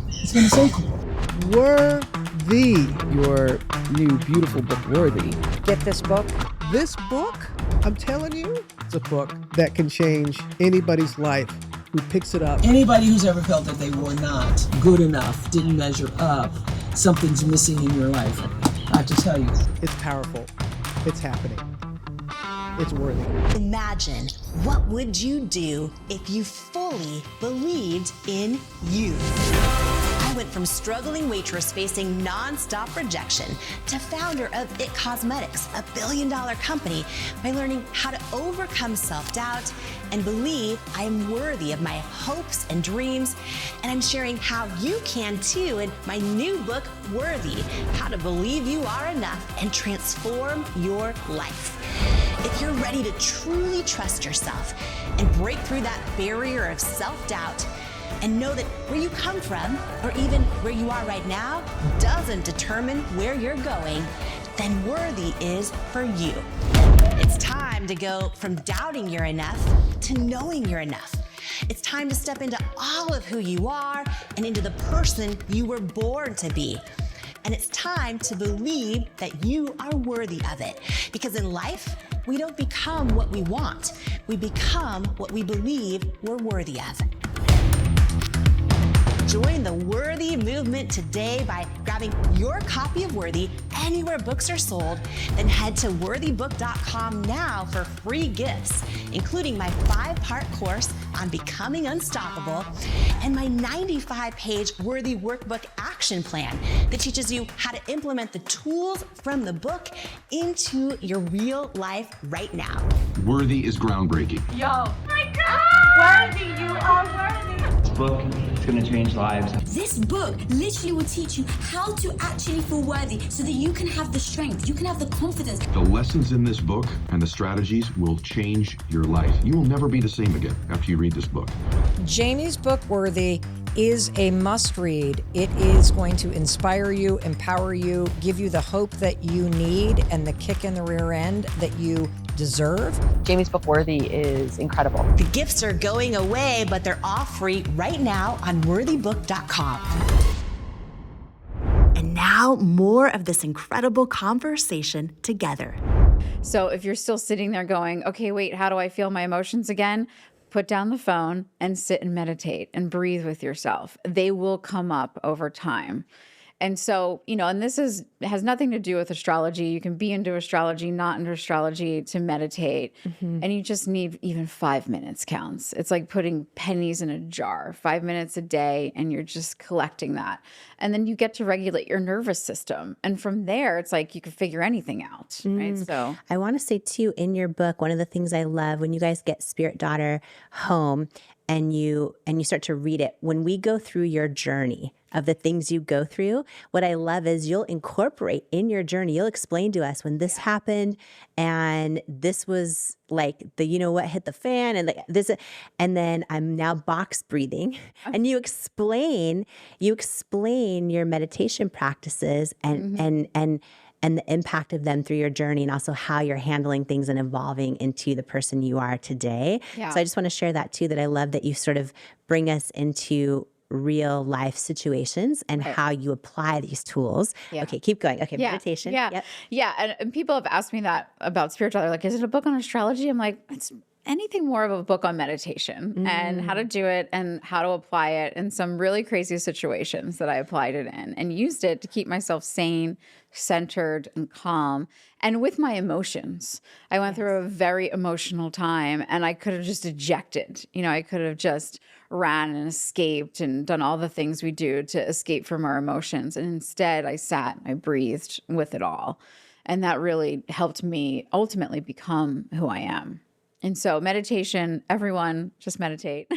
It's going to save people. Worthy. Your new beautiful book, Worthy. Get this book. This book, I'm telling you, it's a book that can change anybody's life who picks it up. Anybody who's ever felt that they were not good enough, didn't measure up, something's missing in your life, I have to tell you. It's powerful. It's happening. It's worthy. Imagine, what would you do if you fully believed in you? I went from struggling waitress facing nonstop rejection to founder of IT Cosmetics, a billion-dollar company, by learning how to overcome self-doubt and believe I am worthy of my hopes and dreams. And I'm sharing how you can too in my new book, Worthy, How to Believe You Are Enough and Transform Your Life. If you're ready to truly trust yourself and break through that barrier of self-doubt, and know that where you come from, or even where you are right now, doesn't determine where you're going, then Worthy is for you. It's time to go from doubting you're enough to knowing you're enough. It's time to step into all of who you are and into the person you were born to be. And it's time to believe that you are worthy of it. Because in life, we don't become what we want. We become what we believe we're worthy of. Join the Worthy movement today by grabbing your copy of Worthy anywhere books are sold. Then head to worthybook.com now for free gifts, including my 5-part course on becoming unstoppable and my 95-page Worthy Workbook action plan that teaches you how to implement the tools from the book into your real life right now. Worthy is groundbreaking. Yo, my God! Worthy, you are worthy. This book is going to change lives. This book literally will teach you how to actually feel worthy so that you can have the strength, you can have the confidence. The lessons in this book and the strategies will change your life. You will never be the same again after you read this book. Jamie's book, Worthy, is a must-read. It is going to inspire you, empower you, give you the hope that you need and the kick in the rear end that you deserve. Jamie's book, Worthy, is incredible. The gifts are going away, but they're all free right now on worthybook.com. And now, more of this incredible conversation together. So if you're still sitting there going, okay, wait, how do I feel my emotions again? Put down the phone and sit and meditate and breathe with yourself. They will come up over time. And so, and this has nothing to do with astrology. You can be into astrology, not into astrology, to meditate. Mm-hmm. And you just need even 5 minutes counts. It's like putting pennies in a jar, 5 minutes a day, and you're just collecting that. And then you get to regulate your nervous system. And from there, it's like you can figure anything out, right? So I want to say too, in your book, one of the things I love when you guys get Spirit Daughter home and you start to read it, when we go through your journey of the things you go through, what I love is you'll incorporate in your journey, you'll explain to us when this happened and this was like the, hit the fan and like this, and then I'm now box breathing and you explain your meditation practices and the impact of them through your journey and also how you're handling things and evolving into the person you are today. Yeah. So I just want to share that too, that I love that you sort of bring us into real life situations and how you apply these tools. Yeah. Okay, keep going. Okay, meditation. Yeah. Yep. Yeah. And people have asked me that about spiritual. They're like, is it a book on astrology? I'm like, it's anything more of a book on meditation and how to do it and how to apply it in some really crazy situations that I applied it in and used it to keep myself sane, centered, and calm. And with my emotions, I went through a very emotional time and I could have just ejected. I could have just ran and escaped and done all the things we do to escape from our emotions. And instead, I sat, I breathed with it all. And that really helped me ultimately become who I am. And so meditation, everyone just meditate.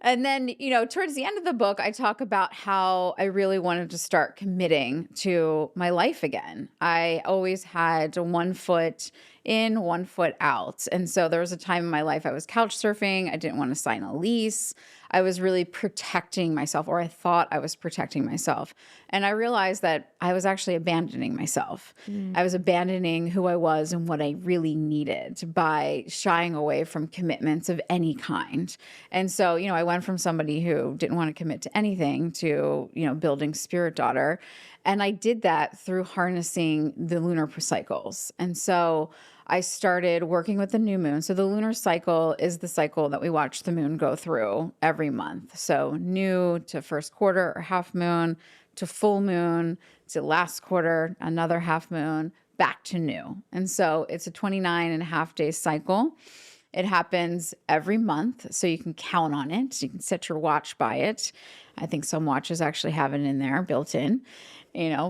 And then, towards the end of the book, I talk about how I really wanted to start committing to my life again. I always had 1 foot in, 1 foot out. And so there was a time in my life I was couch surfing. I didn't want to sign a lease. I was really protecting myself, or I thought I was protecting myself. And I realized that I was actually abandoning myself. I was abandoning who I was and what I really needed by shying away from commitments of any kind. And so, I went from somebody who didn't want to commit to anything to, building Spirit Daughter. And I did that through harnessing the lunar cycles. And so I started working with the new moon. So the lunar cycle is the cycle that we watch the moon go through every month. So new to first quarter or half moon, to full moon, to last quarter, another half moon, back to new. And so it's a 29.5-day cycle. It happens every month, so you can count on it. So you can set your watch by it. I think some watches actually have it in there, built in,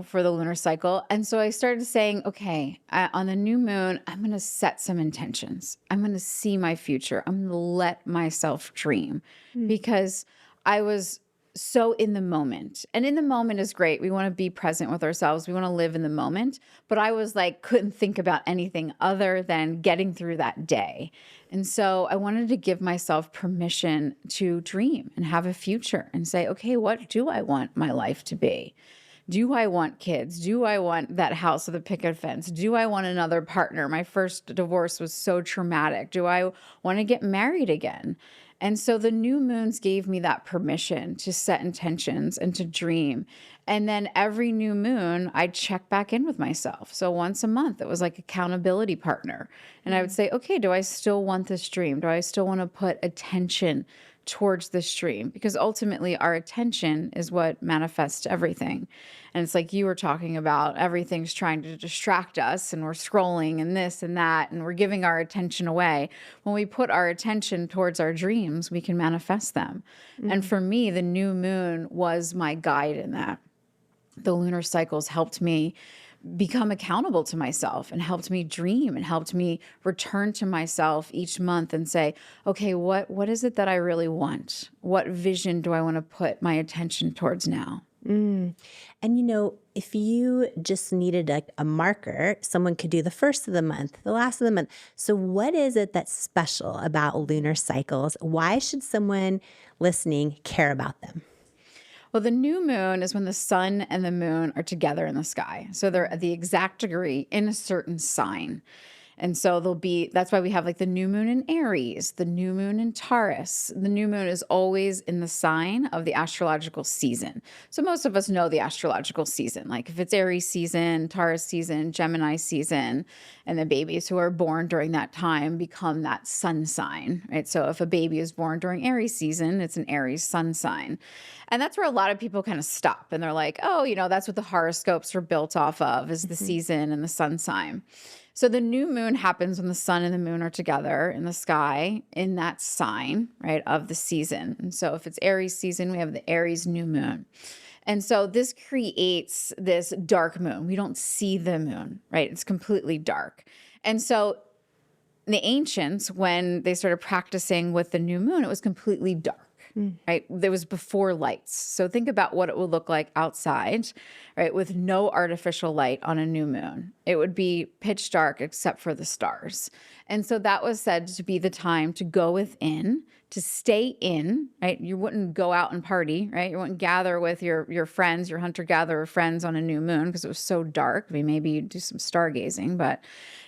for the lunar cycle. And so I started saying, okay, on the new moon, I'm going to set some intentions. I'm going to see my future. I'm going to let myself dream because I was so in the moment. And in the moment is great. We want to be present with ourselves. We want to live in the moment. But I was like, couldn't think about anything other than getting through that day. And so I wanted to give myself permission to dream and have a future and say, okay, what do I want my life to be? Do I want kids? Do I want that house with a picket fence? Do I want another partner? My first divorce was so traumatic. Do I want to get married again? And so the new moons gave me that permission to set intentions and to dream. And then every new moon, I'd check back in with myself. So once a month, it was like accountability partner. And I would say, okay, do I still want this dream? Do I still want to put attention towards this dream, because ultimately our attention is what manifests everything. And it's like you were talking about, everything's trying to distract us and we're scrolling and this and that, and we're giving our attention away. When we put our attention towards our dreams, we can manifest them. And for me, the new moon was my guide in that. The lunar cycles helped me become accountable to myself and helped me dream and helped me return to myself each month and say, okay, what is it that I really want? What vision do I want to put my attention towards now? And if you just needed a marker, someone could do the first of the month, the last of the month. So what is it that's special about lunar cycles? Why should someone listening care about them? Well, the new moon is when the sun and the moon are together in the sky. So they're at the exact degree in a certain sign. And so that's why we have like the new moon in Aries, the new moon in Taurus. The new moon is always in the sign of the astrological season. So most of us know the astrological season, like if it's Aries season, Taurus season, Gemini season, and the babies who are born during that time become that sun sign, right? So if a baby is born during Aries season, it's an Aries sun sign. And that's where a lot of people kind of stop and they're like, oh, that's what the horoscopes are built off of, is the season and the sun sign. So the new moon happens when the sun and the moon are together in the sky in that sign, right, of the season. And so if it's Aries season, we have the Aries new moon. And so this creates this dark moon. We don't see the moon, right? It's completely dark. And so the ancients, when they started practicing with the new moon, it was completely dark. Right? There was before lights. So think about what it would look like outside, right? With no artificial light on a new moon. It would be pitch dark except for the stars. And so that was said to be the time to go within, to stay in, right? You wouldn't go out and party, right? You wouldn't gather with your friends, your hunter-gatherer friends on a new moon because it was so dark. I mean, maybe you'd do some stargazing, but,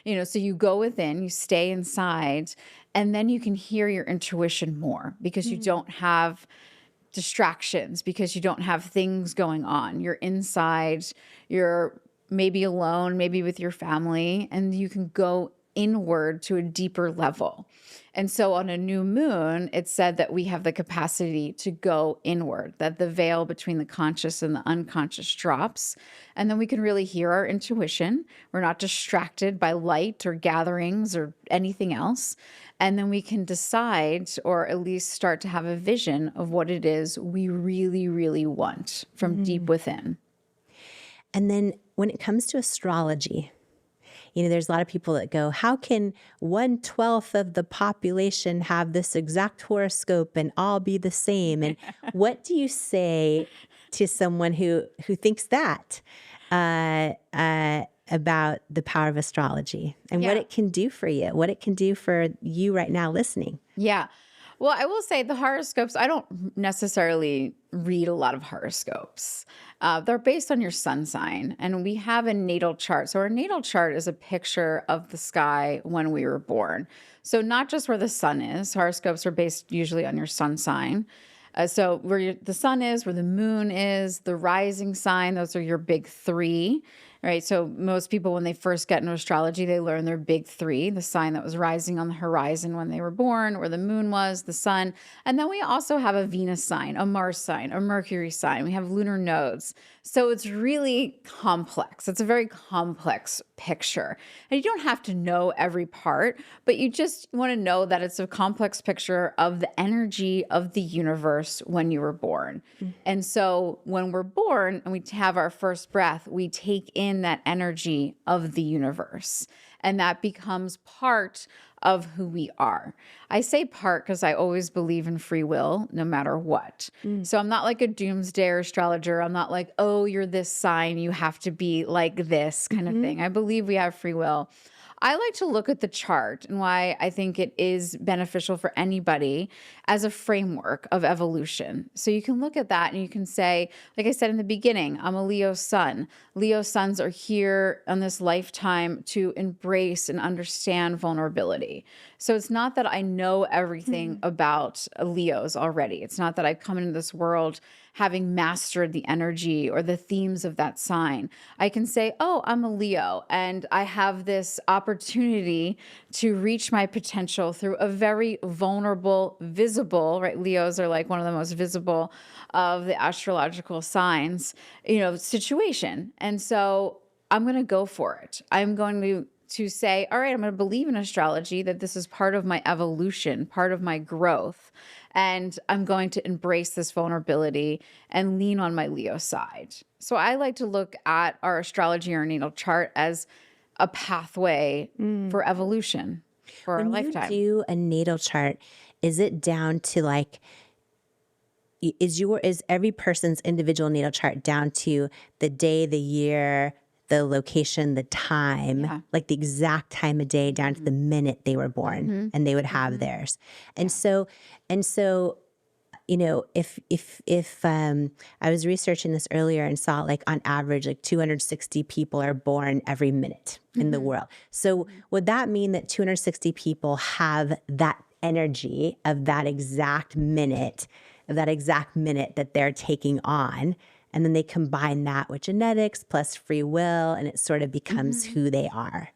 so you go within, you stay inside, and then you can hear your intuition more because you don't have distractions, because you don't have things going on. You're inside, you're maybe alone, maybe with your family, and you can go inward to a deeper level. And so on a new moon, it's said that we have the capacity to go inward, that the veil between the conscious and the unconscious drops. And then we can really hear our intuition. We're not distracted by light or gatherings or anything else. And then we can decide, or at least start to have a vision of what it is we really, really want from deep within. And then when it comes to astrology, there's a lot of people that go, how can 1/12 of the population have this exact horoscope and all be the same? And what do you say to someone who thinks that about the power of astrology and what it can do for you, what it can do for you right now listening? Yeah. Well, I will say the horoscopes, I don't necessarily read a lot of horoscopes. They're based on your sun sign, and we have a natal chart. So our natal chart is a picture of the sky when we were born. So not just where the sun is. Horoscopes are based usually on your sun sign. So where the sun is, where the moon is, the rising sign, those are your big three, right? So most people, when they first get into astrology, they learn their big three, the sign that was rising on the horizon when they were born, where the moon was, the sun. And then we also have a Venus sign, a Mars sign, a Mercury sign. We have lunar nodes. So it's really complex. It's a very complex picture. And you don't have to know every part, but you just want to know that it's a complex picture of the energy of the universe when you were born. And so when we're born and we have our first breath, we take in that energy of the universe. And that becomes part of who we are. I say part because I always believe in free will, no matter what. So I'm not like a doomsday astrologer. I'm not like, oh, you're this sign, you have to be like this kind of thing. I believe we have free will. I like to look at the chart and why I think it is beneficial for anybody as a framework of evolution. So you can look at that and you can say, like I said in the beginning, I'm a Leo sun. Leo suns are here on this lifetime to embrace and understand vulnerability. So it's not that I know everything about Leos already. It's not that I've come into this world having mastered the energy or the themes of that sign. I can say, oh, I'm a Leo, and I have this opportunity to reach my potential through a very vulnerable, visible, right? Leos are like one of the most visible of the astrological signs, situation. And so I'm going to go for it. I'm going to say, all right, I'm going to believe in astrology, that this is part of my evolution, part of my growth. And I'm going to embrace this vulnerability and lean on my Leo side. So I like to look at our astrology or natal chart as a pathway for evolution for our lifetime. When you do a natal chart, is it down to like, is every person's individual natal chart down to the day, the year, the location, the time, like the exact time of day down to the minute they were born, and they would have theirs. And so, if I was researching this earlier and saw like on average, like 260 people are born every minute in the world. So would that mean that 260 people have that energy of that exact minute that they're taking on? And then they combine that with genetics plus free will, and it sort of becomes who they are.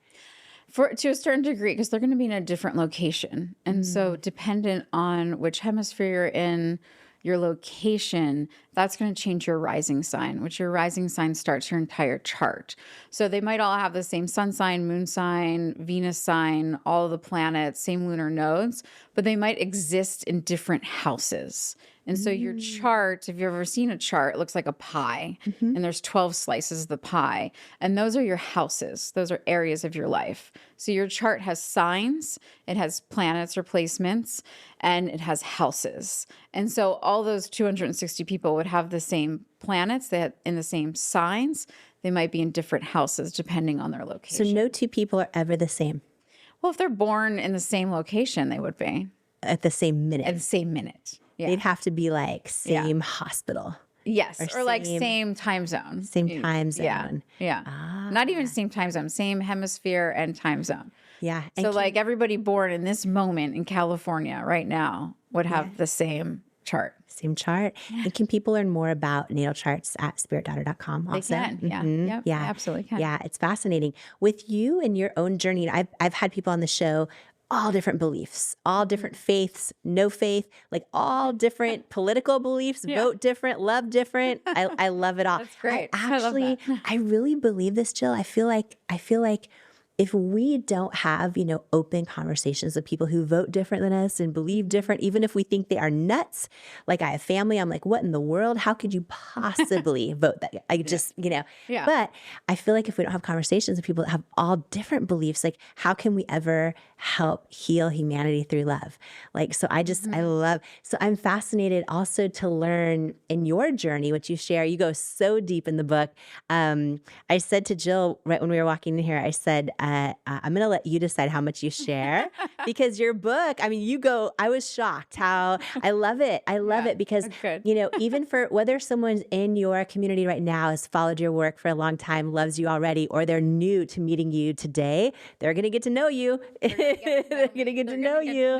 To a certain degree, because they're going to be in a different location. And so dependent on which hemisphere you're in, your location, that's going to change your rising sign, which your rising sign starts your entire chart. So they might all have the same sun sign, moon sign, Venus sign, all of the planets, same lunar nodes, but they might exist in different houses. And so your chart, if you've ever seen a chart, it looks like a pie, and there's 12 slices of the pie. And those are your houses. Those are areas of your life. So your chart has signs, it has planets or placements, and it has houses. And so all those 260 people would have the same planets, they had in the same signs. They might be in different houses depending on their location. So no two people are ever the same. Well, if they're born in the same location, they would be. At the same minute. At the same minute. Yeah. They'd have to be like same hospital. Yes, or like same time zone. Same time zone. Yeah. Not even same time zone, same hemisphere and time zone. Yeah. So like everybody born in this moment in California right now would have the same chart. Same chart. Yeah. And can people learn more about natal charts at spiritdaughter.com also? They can. Yeah. Yeah, absolutely can. Yeah, it's fascinating. With you and your own journey, I've had people on the show, all different beliefs, all different faiths, no faith, like all different political beliefs, vote different, love different. I love it all. That's great. I really believe this, Jill. I feel like if we don't have, open conversations with people who vote different than us and believe different, even if we think they are nuts, like I have family, I'm like, what in the world? How could you possibly vote that? I just, But I feel like if we don't have conversations with people that have all different beliefs, like how can we ever help heal humanity through love? Like, so I love, so I'm fascinated also to learn in your journey, what you share. You go so deep in the book. I said to Jill right when we were walking in here, I said, I'm going to let you decide how much you share because your book, I was shocked how I love it. I love it because, even for whether someone's in your community right now has followed your work for a long time, loves you already, or they're new to meeting you today, they're going to get to know you. They're going to get to know you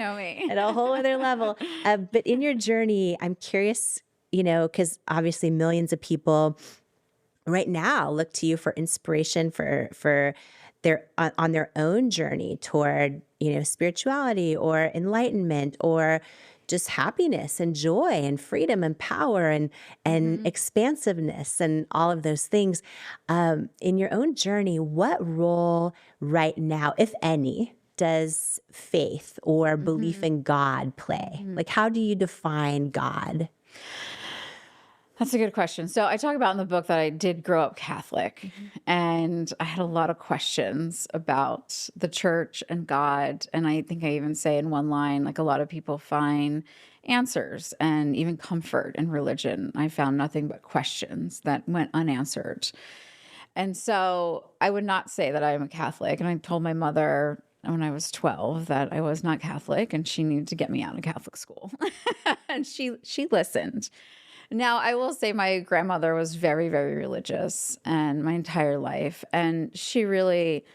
at a whole other level. But in your journey, I'm curious, because obviously millions of people right now look to you for inspiration for on their own journey toward, spirituality or enlightenment or just happiness and joy and freedom and power and expansiveness and all of those things. In your own journey, what role right now, if any, does faith or belief in God play? Like, how do you define God? That's a good question. So I talk about in the book that I did grow up Catholic, and I had a lot of questions about the church and God. And I think I even say in one line, like a lot of people find answers and even comfort in religion. I found nothing but questions that went unanswered. And so I would not say that I am a Catholic. And I told my mother when I was 12 that I was not Catholic and she needed to get me out of Catholic school. And she listened. Now, I will say my grandmother was very, very religious and my entire life. And she really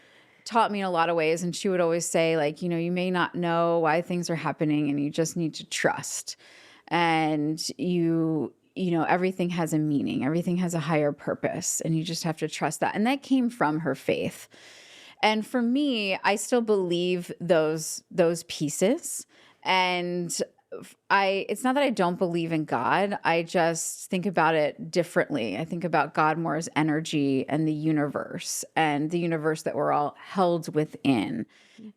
taught me in a lot of ways. And she would always say, like, you may not know why things are happening and you just need to trust. And you everything has a meaning, everything has a higher purpose, and you just have to trust that. And that came from her faith. And for me, I still believe those pieces. And it's not that I don't believe in God. I just think about it differently. I think about God more as energy and the universe that we're all held within.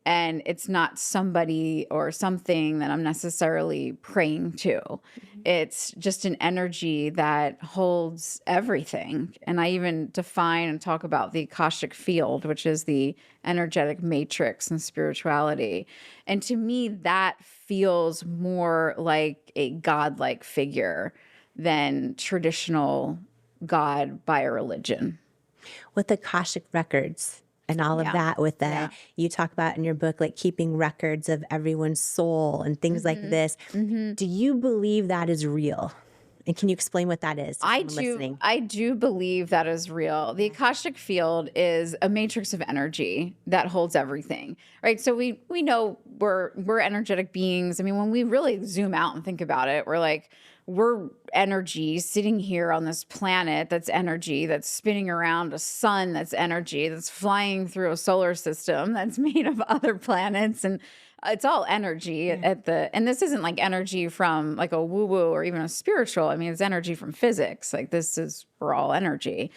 And it's not somebody or something that I'm necessarily praying to. It's just an energy that holds everything. And I even define and talk about the Akashic field, which is the energetic matrix in spirituality. And to me, that feels more like a godlike figure than traditional God by a religion. With Akashic records and all of that, with the you talk about in your book, like keeping records of everyone's soul and things like this. Do you believe that is real? And can you explain what that is? I do believe that is real. The Akashic field is a matrix of energy that holds everything, right? So we know we're energetic beings. I mean, when we really zoom out and think about it, we're energy sitting here on this planet that's energy, that's spinning around a sun that's energy, that's flying through a solar system that's made of other planets. And it's all energy and this isn't like energy from like a woo-woo or even a spiritual. I mean, it's energy from physics. Like we're all energy.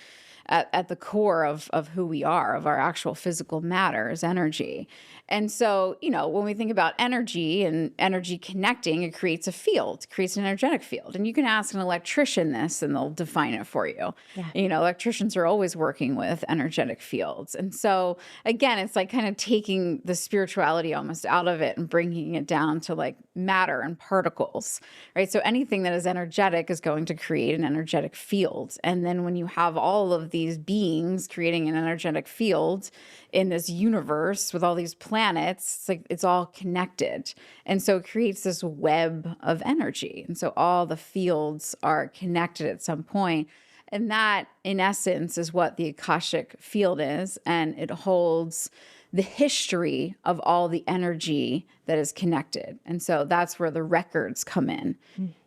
At the core of who we are, of our actual physical matter is energy. And so, when we think about energy and energy connecting, it creates a field, creates an energetic field. And you can ask an electrician this and they'll define it for you. Yeah. Electricians are always working with energetic fields. And so, again, it's like kind of taking the spirituality almost out of it and bringing it down to like matter and particles, right? So anything that is energetic is going to create an energetic field. And then when you have all of these beings creating an energetic field in this universe with all these planets, it's all connected. And so it creates this web of energy. And so all the fields are connected at some point. And that, in essence, is what the Akashic field is. And it holds the history of all the energy that is connected. And so that's where the records come in,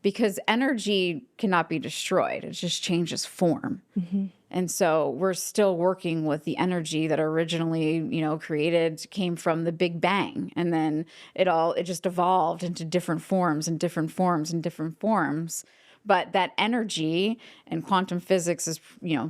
because energy cannot be destroyed. It just changes form. And so we're still working with the energy that originally, created, came from the Big Bang. And then it just evolved into different forms and different forms and different forms. But that energy, and quantum physics is,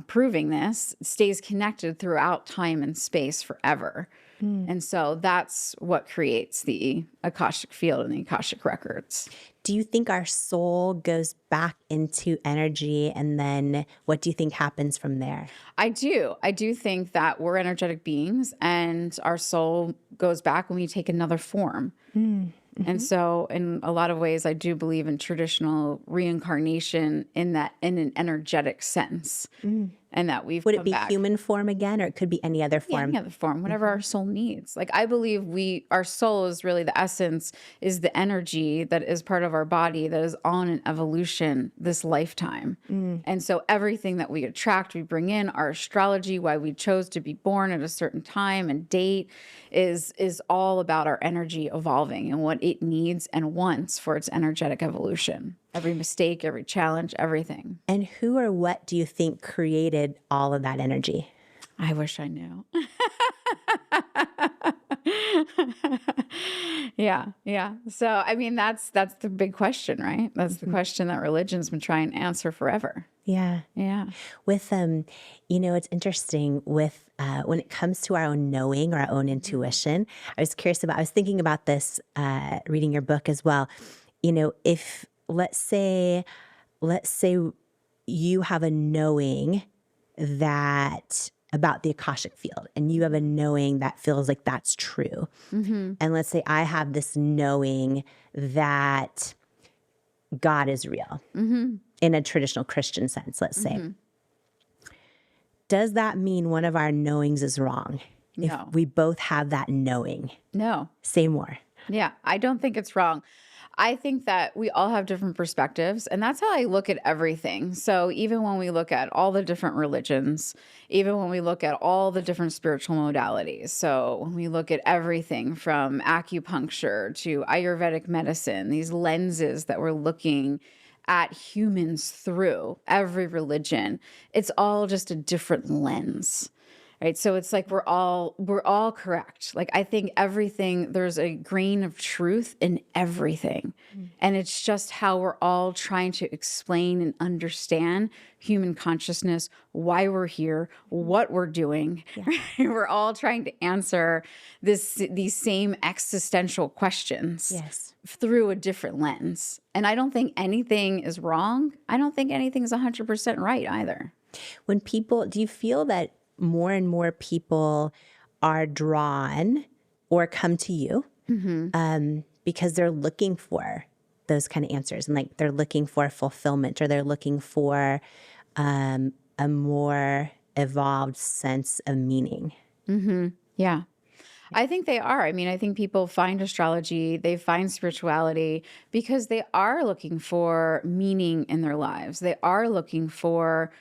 proving this, stays connected throughout time and space forever. And so that's what creates the Akashic field and the Akashic records. Do you think our soul goes back into energy, and then what do you think happens from there? I do. I do think that we're energetic beings and our soul goes back when we take another form. And so in a lot of ways, I do believe in traditional reincarnation in an energetic sense. And that would it be back. Human form again, or it could be any other form? Yeah, any other form, whatever our soul needs. Like, I believe our soul is really the essence, is the energy that is part of our body that is on an evolution this lifetime. And so everything that we attract, we bring in, our astrology, why we chose to be born at a certain time and date, is all about our energy evolving and what it needs and wants for its energetic evolution. Every mistake, every challenge, everything. And who or what do you think created all of that energy? I wish I knew. Yeah. So, I mean, that's the big question, right? That's the question that religion's been trying to answer forever. Yeah. With it's interesting with when it comes to our own knowing or our own intuition. I was thinking about this reading your book as well. If let's say you have a knowing that about the Akashic field, and you have a knowing that feels like that's true. And let's say I have this knowing that God is real in a traditional Christian sense, let's say. Does that mean one of our knowings is wrong? No. If we both have that knowing? No. Say more. Yeah, I don't think it's wrong. I think that we all have different perspectives, and that's how I look at everything. So even when we look at all the different religions, even when we look at all the different spiritual modalities, so when we look at everything from acupuncture to Ayurvedic medicine, these lenses that we're looking at humans through, every religion, it's all just a different lens. Right. So it's like we're all correct. Like I think everything, there's a grain of truth in everything. And it's just how we're all trying to explain and understand human consciousness, why we're here, what we're doing. Right? We're all trying to answer these same existential questions through a different lens. And I don't think anything is wrong. I don't think anything's 100% right either. When people, do you feel that more and more people are drawn or come to you because they're looking for those kind of answers, and like they're looking for fulfillment, or they're looking for a more evolved sense of meaning? Yeah. I think they are. I mean, I think people find astrology, they find spirituality because they are looking for meaning in their lives. They are looking for,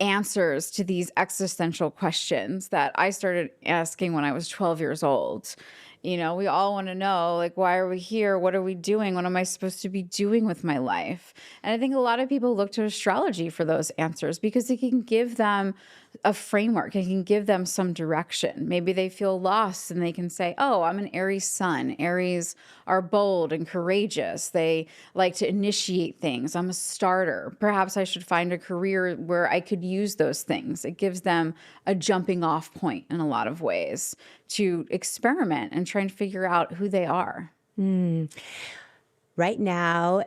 answers to these existential questions that I started asking when I was 12 years old. We all want to know, like, why are we here? What are we doing? What am I supposed to be doing with my life? And I think a lot of people look to astrology for those answers because it can give them a framework. It can give them some direction. Maybe they feel lost and they can say, oh, I'm an Aries sun. Aries are bold and courageous. They like to initiate things. I'm a starter. Perhaps I should find a career where I could use those things. It gives them a jumping off point in a lot of ways to experiment and try and figure out who they are. Right now,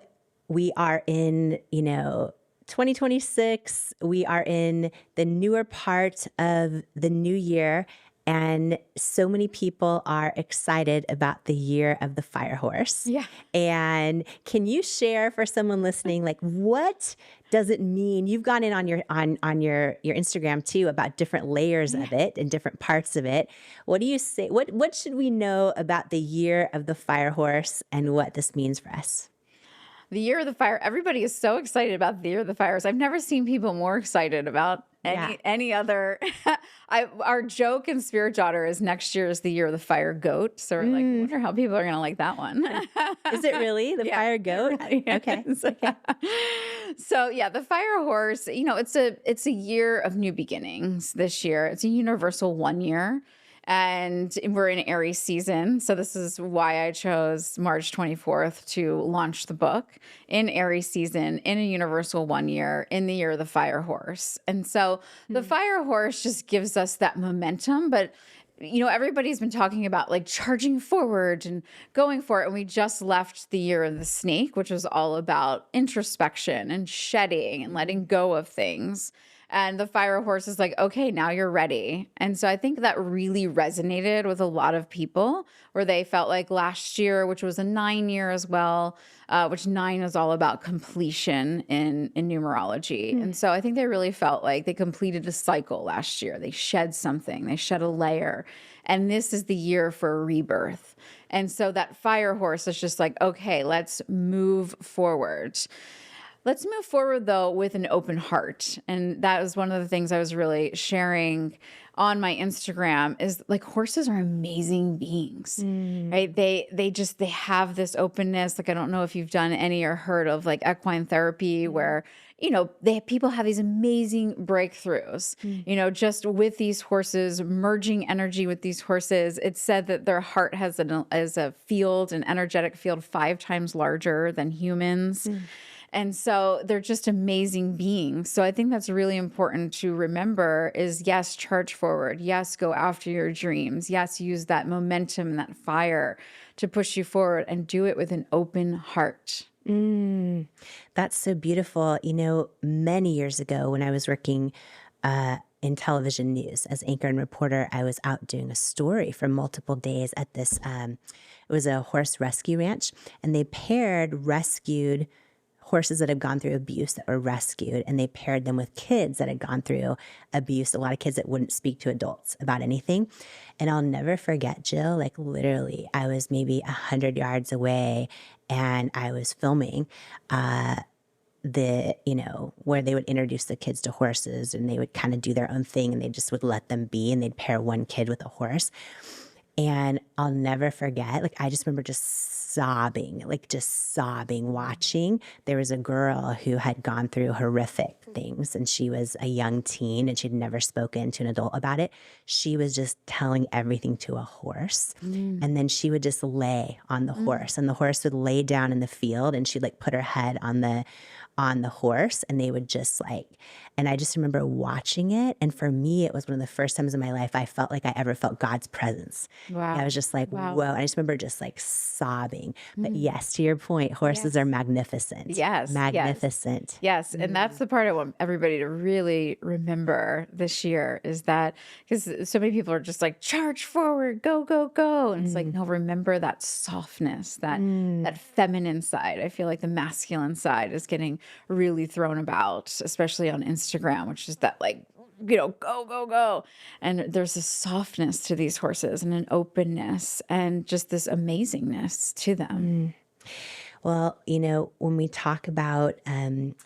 we are in, 2026. We are in the newer part of the new year, and so many people are excited about the year of the fire horse. Yeah. And can you share for someone listening, like, what does it mean? You've gone in on your Instagram too about different layers of it and different parts of it. What do you say? What should we know about the year of the fire horse and what this means for us? The year of the fire. Everybody is so excited about the year of the fires. I've never seen people more excited about any other. Our joke in Spirit Daughter is next year is the year of the fire goat. So we're like, I wonder how people are going to like that one. Is it really the fire goat? Okay. So yeah, the fire horse. It's a year of new beginnings. This year, it's a universal 1 year. And we're in Aries season. So this is why I chose March 24th to launch the book in Aries season, in a universal 1 year, in the year of the fire horse. And so the fire horse just gives us that momentum. But, everybody's been talking about like charging forward and going for it. And we just left the year of the snake, which was all about introspection and shedding and letting go of things. And the fire horse is like, okay, now you're ready. And so I think that really resonated with a lot of people, where they felt like last year, which was a 9 year as well, which 9 is all about completion in numerology. And so I think they really felt like they completed a cycle last year. They shed something, they shed a layer. And this is the year for a rebirth. And so that fire horse is just like, okay, let's move forward. Let's move forward, though, with an open heart. And that was one of the things I was really sharing on my Instagram is like horses are amazing beings, right? They have this openness. Like, I don't know if you've done any or heard of like equine therapy where, people have these amazing breakthroughs, just with these horses, merging energy with these horses. It's said that their heart has a field, an energetic field 5 times larger than humans. And so they're just amazing beings. So I think that's really important to remember is, yes, charge forward. Yes, go after your dreams. Yes, use that momentum and that fire to push you forward, and do it with an open heart. That's so beautiful. Many years ago when I was working in television news as anchor and reporter, I was out doing a story for multiple days at this, it was a horse rescue ranch, and they paired rescued horses that had gone through abuse that were rescued, and they paired them with kids that had gone through abuse, a lot of kids that wouldn't speak to adults about anything. And I'll never forget, Jill, like literally, I was maybe 100 yards away and I was filming where they would introduce the kids to horses, and they would kind of do their own thing, and they just would let them be, and they'd pair one kid with a horse. And I'll never forget, like, I just remember just sobbing, like just sobbing, watching. There was a girl who had gone through horrific things, and she was a young teen and she'd never spoken to an adult about it. She was just telling everything to a horse. And then she would just lay on the horse, and the horse would lay down in the field, and she'd like put her head on the horse, and they would just like, and I just remember watching it. And for me, it was one of the first times in my life I felt like I ever felt God's presence. Wow. I was just like, whoa. And I just remember just like sobbing. But yes, to your point, horses are magnificent. Yes. Magnificent. Yes. And that's the part I want everybody to really remember this year, is that because so many people are just like, charge forward, go, go, go. And it's like, no, remember that softness, that feminine side. I feel like the masculine side is getting really thrown about, especially on Instagram, which is that like, go, go, go. And there's a softness to these horses and an openness and just this amazingness to them. Well, when we talk about,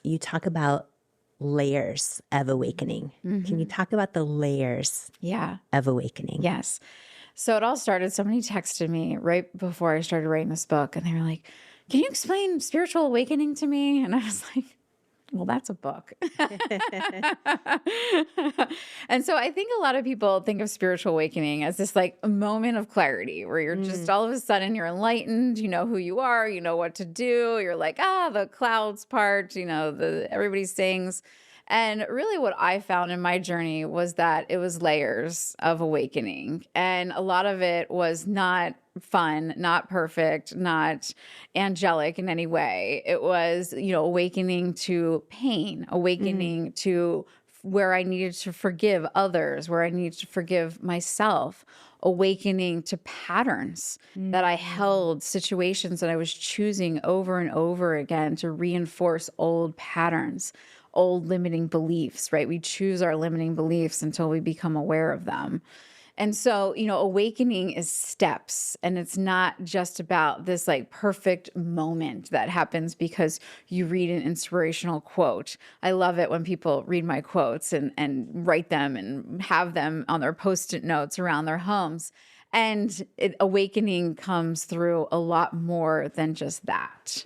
you talk about layers of awakening. Can you talk about the layers of awakening? Yes. So it all started, somebody texted me right before I started writing this book, and they were like, can you explain spiritual awakening to me? And I was like, well, that's a book. And so I think a lot of people think of spiritual awakening as this like a moment of clarity where you're just all of a sudden you're enlightened, you know who you are, you know what to do. You're like, the clouds part, everybody sings. And really what I found in my journey was that it was layers of awakening. And a lot of it was not fun, not perfect, not angelic in any way. It was, awakening to pain, awakening to where I needed to forgive others, where I needed to forgive myself, awakening to patterns that I held, situations that I was choosing over and over again to reinforce old patterns, old limiting beliefs, right? We choose our limiting beliefs until we become aware of them. And so, awakening is steps, and it's not just about this like perfect moment that happens because you read an inspirational quote. I love it when people read my quotes and write them and have them on their Post-it notes around their homes. And awakening comes through a lot more than just that.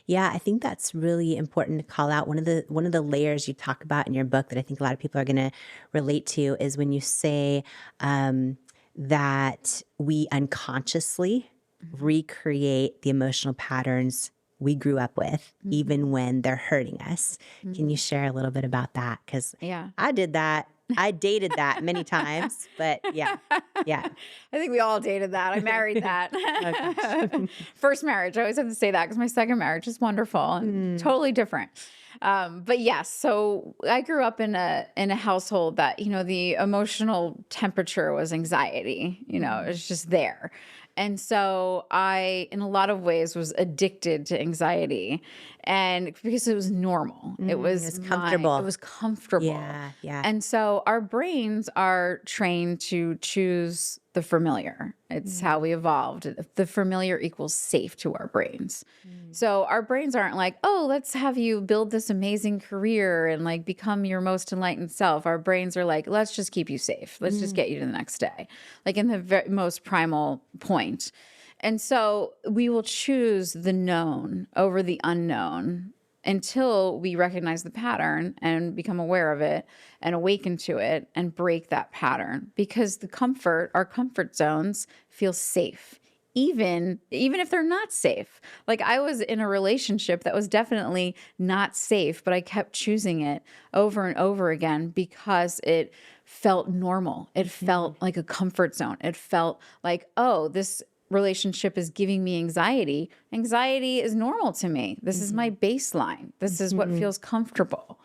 Yeah, I think that's really important to call out. One of the layers you talk about in your book that I think a lot of people are going to relate to is when you say that we unconsciously recreate the emotional patterns we grew up with, even when they're hurting us. Can you share a little bit about that? Because I did that. I dated that many times, but yeah. I think we all dated that. I married that. First marriage. I always have to say that because my second marriage is wonderful and totally different. But yes, so I grew up in a household that, the emotional temperature was anxiety, it was just there. And so I, in a lot of ways, was addicted to anxiety, and because it was normal, it was comfortable. It was comfortable. Yeah. And so our brains are trained to choose the familiar. It's how we evolved. The familiar equals safe to our brains. So our brains aren't like, let's have you build this amazing career and like become your most enlightened self. Our brains are like, let's just keep you safe. Let's just get you to the next day. Like in the most primal point. And so we will choose the known over the unknown until we recognize the pattern and become aware of it and awaken to it and break that pattern, because our comfort zones feel safe. Even if they're not safe. Like I was in a relationship that was definitely not safe, but I kept choosing it over and over again because it felt normal. It felt like a comfort zone. It felt like, this relationship is giving me anxiety. Anxiety is normal to me. This is my baseline. This is what feels comfortable.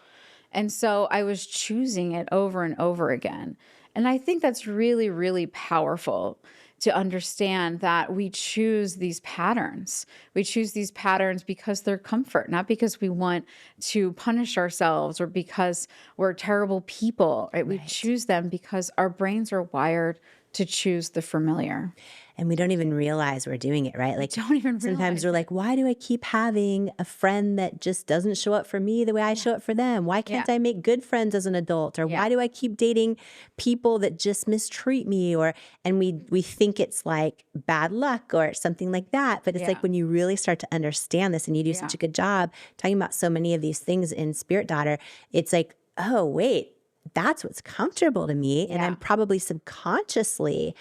And so I was choosing it over and over again. And I think that's really, really powerful to understand that we choose these patterns. We choose these patterns because they're comfort, not because we want to punish ourselves or because we're terrible people, right? We choose them because our brains are wired to choose the familiar. And we don't even realize we're doing it, right? Like, don't even sometimes we're like, why do I keep having a friend that just doesn't show up for me the way I show up for them? Why can't I make good friends as an adult? Or why do I keep dating people that just mistreat me? And we think it's like bad luck or something like that. But it's like when you really start to understand this, and you do such a good job talking about so many of these things in Spirit Daughter, it's like, oh, wait, that's what's comfortable to me. And I'm probably subconsciously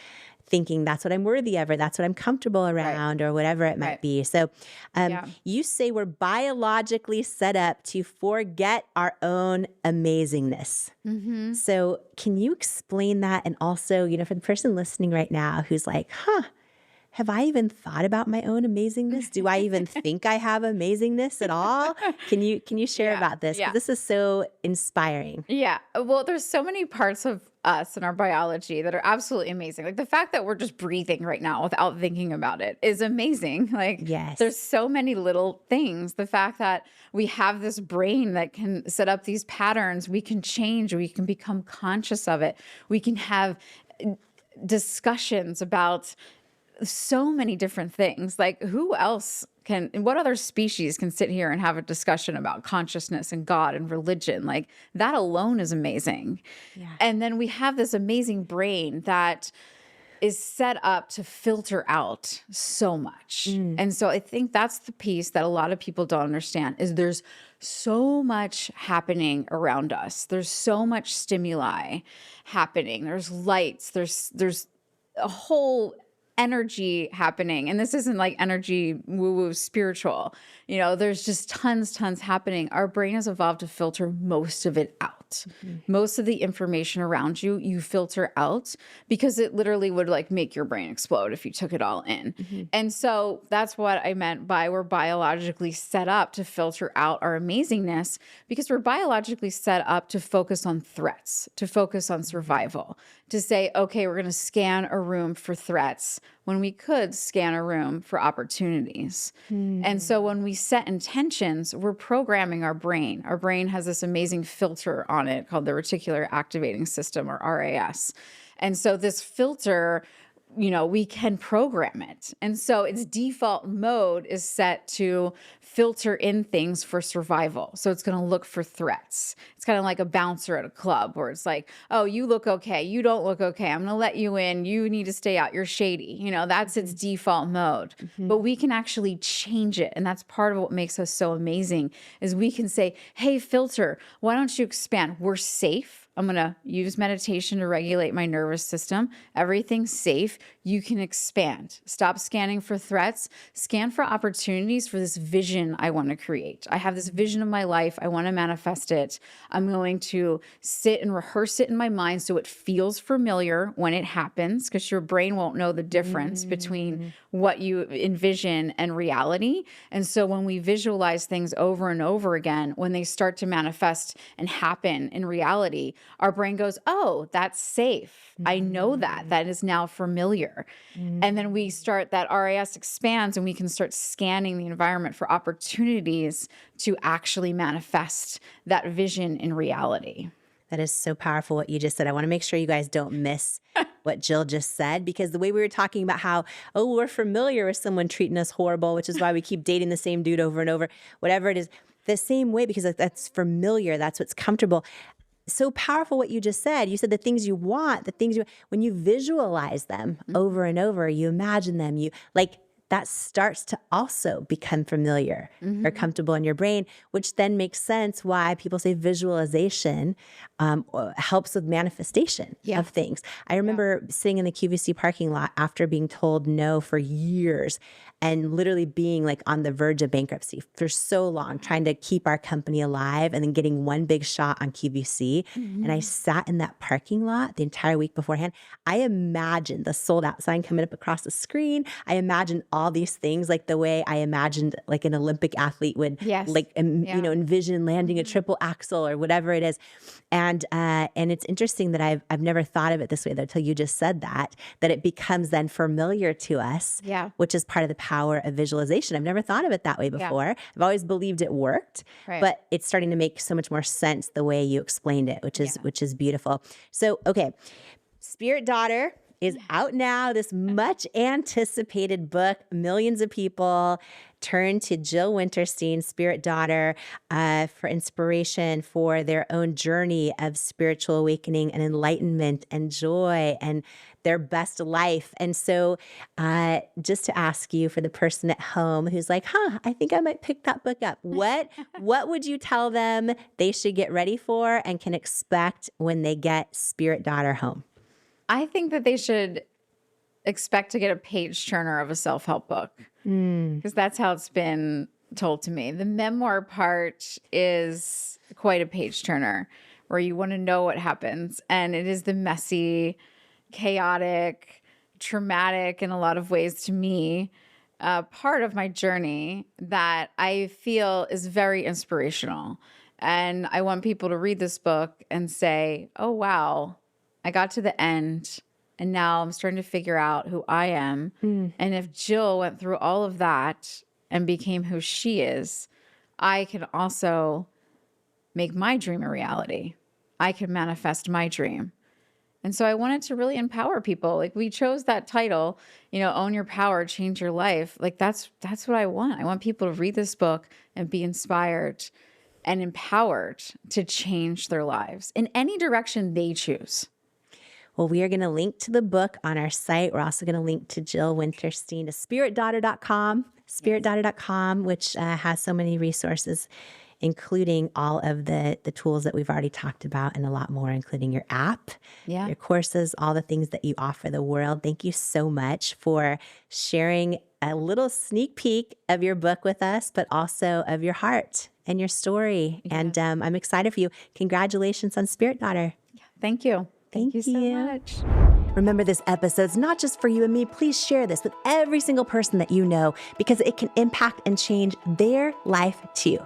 thinking that's what I'm worthy of, or that's what I'm comfortable around, or whatever it might be. So you say we're biologically set up to forget our own amazingness. So can you explain that? And also, for the person listening right now who's like, have I even thought about my own amazingness? Do I even think I have amazingness at all? Can you share about this? 'Cause this is so inspiring. Yeah. Well, there's so many parts of us and our biology that are absolutely amazing. Like the fact that we're just breathing right now without thinking about it is amazing. Like there's so many little things. The fact that we have this brain that can set up these patterns, we can change, we can become conscious of it. We can have discussions about so many different things. Like who else what other species can sit here and have a discussion about consciousness and God and religion? Like that alone is amazing. And then we have this amazing brain that is set up to filter out so much. And so I think that's the piece that a lot of people don't understand is there's so much happening around us. There's so much stimuli happening. There's lights, there's a whole energy happening. And this isn't like energy woo-woo spiritual. There's just tons happening. Our brain has evolved to filter most of it out. Most of the information around you filter out because it literally would like make your brain explode if you took it all in. And so that's what I meant by we're biologically set up to filter out our amazingness, because we're biologically set up to focus on threats, to focus on survival, to say, okay, we're going to scan a room for threats when we could scan a room for opportunities. And so when we set intentions, we're programming our brain. Our brain has this amazing filter on it called the reticular activating system, or RAS. And so this filter, we can program it. And so its default mode is set to filter in things for survival. So it's going to look for threats. It's kind of like a bouncer at a club where it's like, oh, you look okay. You don't look okay. I'm going to let you in. You need to stay out. You're shady. That's its default mode. But we can actually change it. And that's part of what makes us so amazing is we can say, hey, filter, why don't you expand? We're safe. I'm going to use meditation to regulate my nervous system. Everything's safe. You can expand. Stop scanning for threats. Scan for opportunities for this vision I want to create. I have this vision of my life. I want to manifest it. I'm going to sit and rehearse it in my mind so it feels familiar when it happens, because your brain won't know the difference between what you envision and reality. And so when we visualize things over and over again, when they start to manifest and happen in reality, our brain goes, oh, that's safe. I know that. That is now familiar. And then we start, that RAS expands and we can start scanning the environment for opportunities to actually manifest that vision in reality. That is so powerful what you just said. I want to make sure you guys don't miss what Jill just said, because the way we were talking about how, oh, we're familiar with someone treating us horrible, which is why we keep dating the same dude over and over, whatever it is, the same way, because that's familiar. That's what's comfortable. So powerful what you just said. You said the things you want, when you visualize them over and over, you imagine them, that starts to also become familiar or comfortable in your brain, which then makes sense why people say visualization helps with manifestation of things. I remember sitting in the QVC parking lot after being told no for years and literally being like on the verge of bankruptcy for so long, trying to keep our company alive and then getting one big shot on QVC. And I sat in that parking lot the entire week beforehand. I imagined the sold out sign coming up across the screen. I imagined all these things like the way I imagined like an Olympic athlete would envision landing a triple axel or whatever it is. And it's interesting that I've never thought of it this way though, until you just said that it becomes then familiar to us, which is part of the power of visualization. I've never thought of it that way before. I've always believed it worked, but it's starting to make so much more sense the way you explained it, which is beautiful. So, okay, Spirit Daughter is out now. This much anticipated book. Millions of people turn to Jill Wintersteen, Spirit Daughter, for inspiration for their own journey of spiritual awakening and enlightenment and joy and their best life. And so just to ask you, for the person at home who's like, I think I might pick that book up. What would you tell them they should get ready for and can expect when they get Spirit Daughter home? I think that they should expect to get a page turner of a self-help book, because that's how it's been told to me. The memoir part is quite a page turner, where you want to know what happens. And it is the messy, chaotic, traumatic in a lot of ways to me, part of my journey that I feel is very inspirational. And I want people to read this book and say, oh, wow, I got to the end and now I'm starting to figure out who I am. And if Jill went through all of that and became who she is, I can also make my dream a reality. I can manifest my dream. And so I wanted to really empower people. Like, we chose that title, Own Your Power, Change Your Life. Like, that's what I want. I want people to read this book and be inspired and empowered to change their lives in any direction they choose. Well, we are going to link to the book on our site. We're also going to link to Jill Wintersteen, to spiritdaughter.com, which has so many resources, including all of the tools that we've already talked about and a lot more, including your app, your courses, all the things that you offer the world. Thank you so much for sharing a little sneak peek of your book with us, but also of your heart and your story. Yeah. And I'm excited for you. Congratulations on Spirit Daughter. Thank you. Thank you so much. Remember, this episode's not just for you and me. Please share this with every single person that you know, because it can impact and change their life too.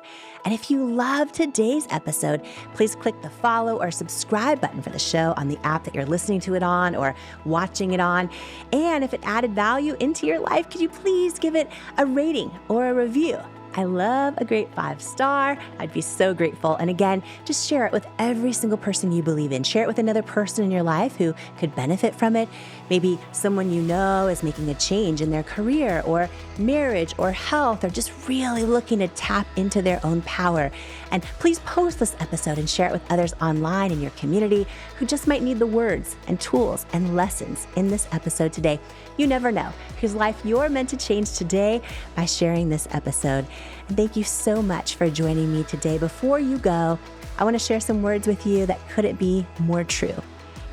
And if you love today's episode, please click the follow or subscribe button for the show on the app that you're listening to it on or watching it on. And if it added value into your life, could you please give it a rating or a review? I love a great 5-star. I'd be so grateful. And again, just share it with every single person you believe in. Share it with another person in your life who could benefit from it. Maybe someone you know is making a change in their career or marriage or health, or just really looking to tap into their own power. And please post this episode and share it with others online in your community who just might need the words and tools and lessons in this episode today. You never know whose life you're meant to change today by sharing this episode. And thank you so much for joining me today. Before you go, I want to share some words with you that couldn't be more true.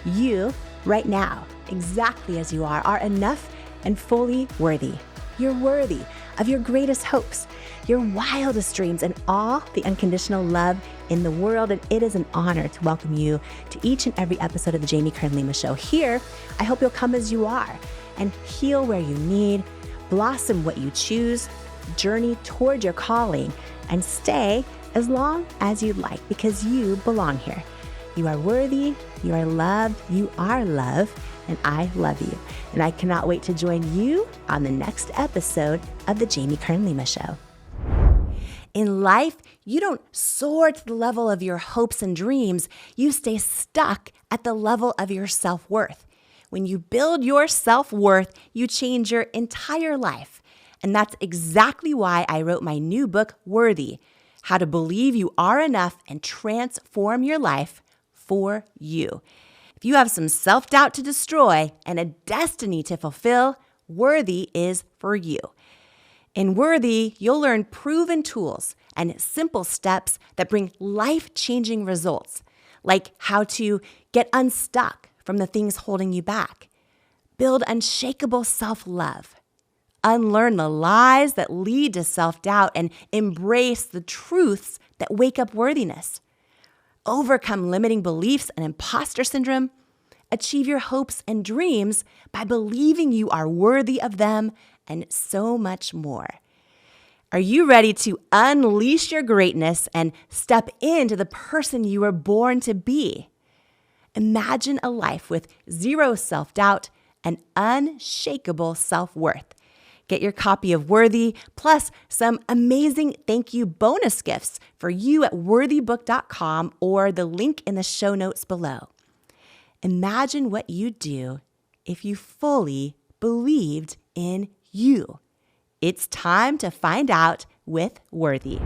You, right now, exactly as you are enough and fully worthy. You're worthy of your greatest hopes, your wildest dreams, and all the unconditional love in the world. And it is an honor to welcome you to each and every episode of the Jamie Kern Lima Show. Here, I hope you'll come as you are and heal where you need, blossom what you choose, journey toward your calling, and stay as long as you'd like, because you belong here. You are worthy, you are loved, you are love, and I love you. And I cannot wait to join you on the next episode of the Jamie Kern Lima Show. In life, you don't soar to the level of your hopes and dreams. You stay stuck at the level of your self-worth. When you build your self-worth, you change your entire life. And that's exactly why I wrote my new book, Worthy: How to Believe You Are Enough and Transform Your Life for You. If you have some self-doubt to destroy and a destiny to fulfill, Worthy is for you. In Worthy, you'll learn proven tools and simple steps that bring life-changing results, like how to get unstuck from the things holding you back, build unshakable self-love, unlearn the lies that lead to self-doubt, and embrace the truths that wake up worthiness, overcome limiting beliefs and imposter syndrome, achieve your hopes and dreams by believing you are worthy of them, and so much more. Are you ready to unleash your greatness and step into the person you were born to be? Imagine a life with zero self-doubt and unshakable self-worth. Get your copy of Worthy, plus some amazing thank you bonus gifts for you at worthybook.com or the link in the show notes below. Imagine what you'd do if you fully believed in you. It's time to find out with Worthy.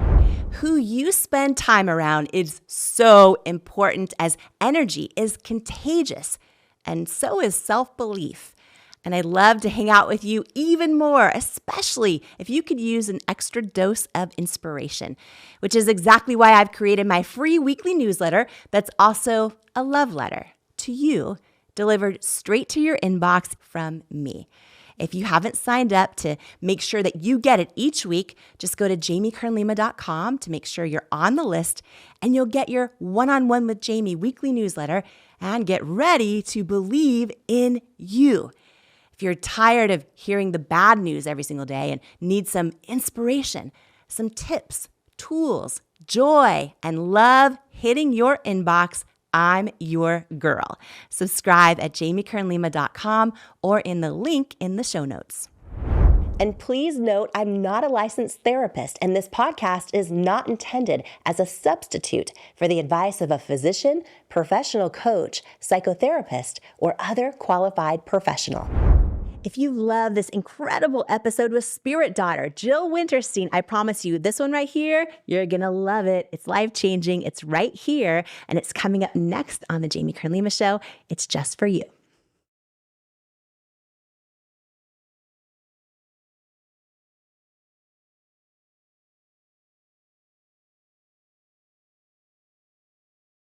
Who you spend time around is so important, as energy is contagious, and so is self-belief. And I'd love to hang out with you even more, especially if you could use an extra dose of inspiration, which is exactly why I've created my free weekly newsletter that's also a love letter to you, delivered straight to your inbox from me. If you haven't signed up to make sure that you get it each week, just go to jamiekernlima.com to make sure you're on the list, and you'll get your One-on-One with Jamie weekly newsletter and get ready to believe in you. If you're tired of hearing the bad news every single day and need some inspiration, some tips, tools, joy, and love hitting your inbox, I'm your girl. Subscribe at jamiekernlima.com or in the link in the show notes. And please note, I'm not a licensed therapist, and this podcast is not intended as a substitute for the advice of a physician, professional coach, psychotherapist, or other qualified professional. If you love this incredible episode with Spirit Daughter, Jill Wintersteen, I promise you, this one right here, you're going to love it. It's life-changing. It's right here, and it's coming up next on The Jamie Kern Lima Show. It's just for you.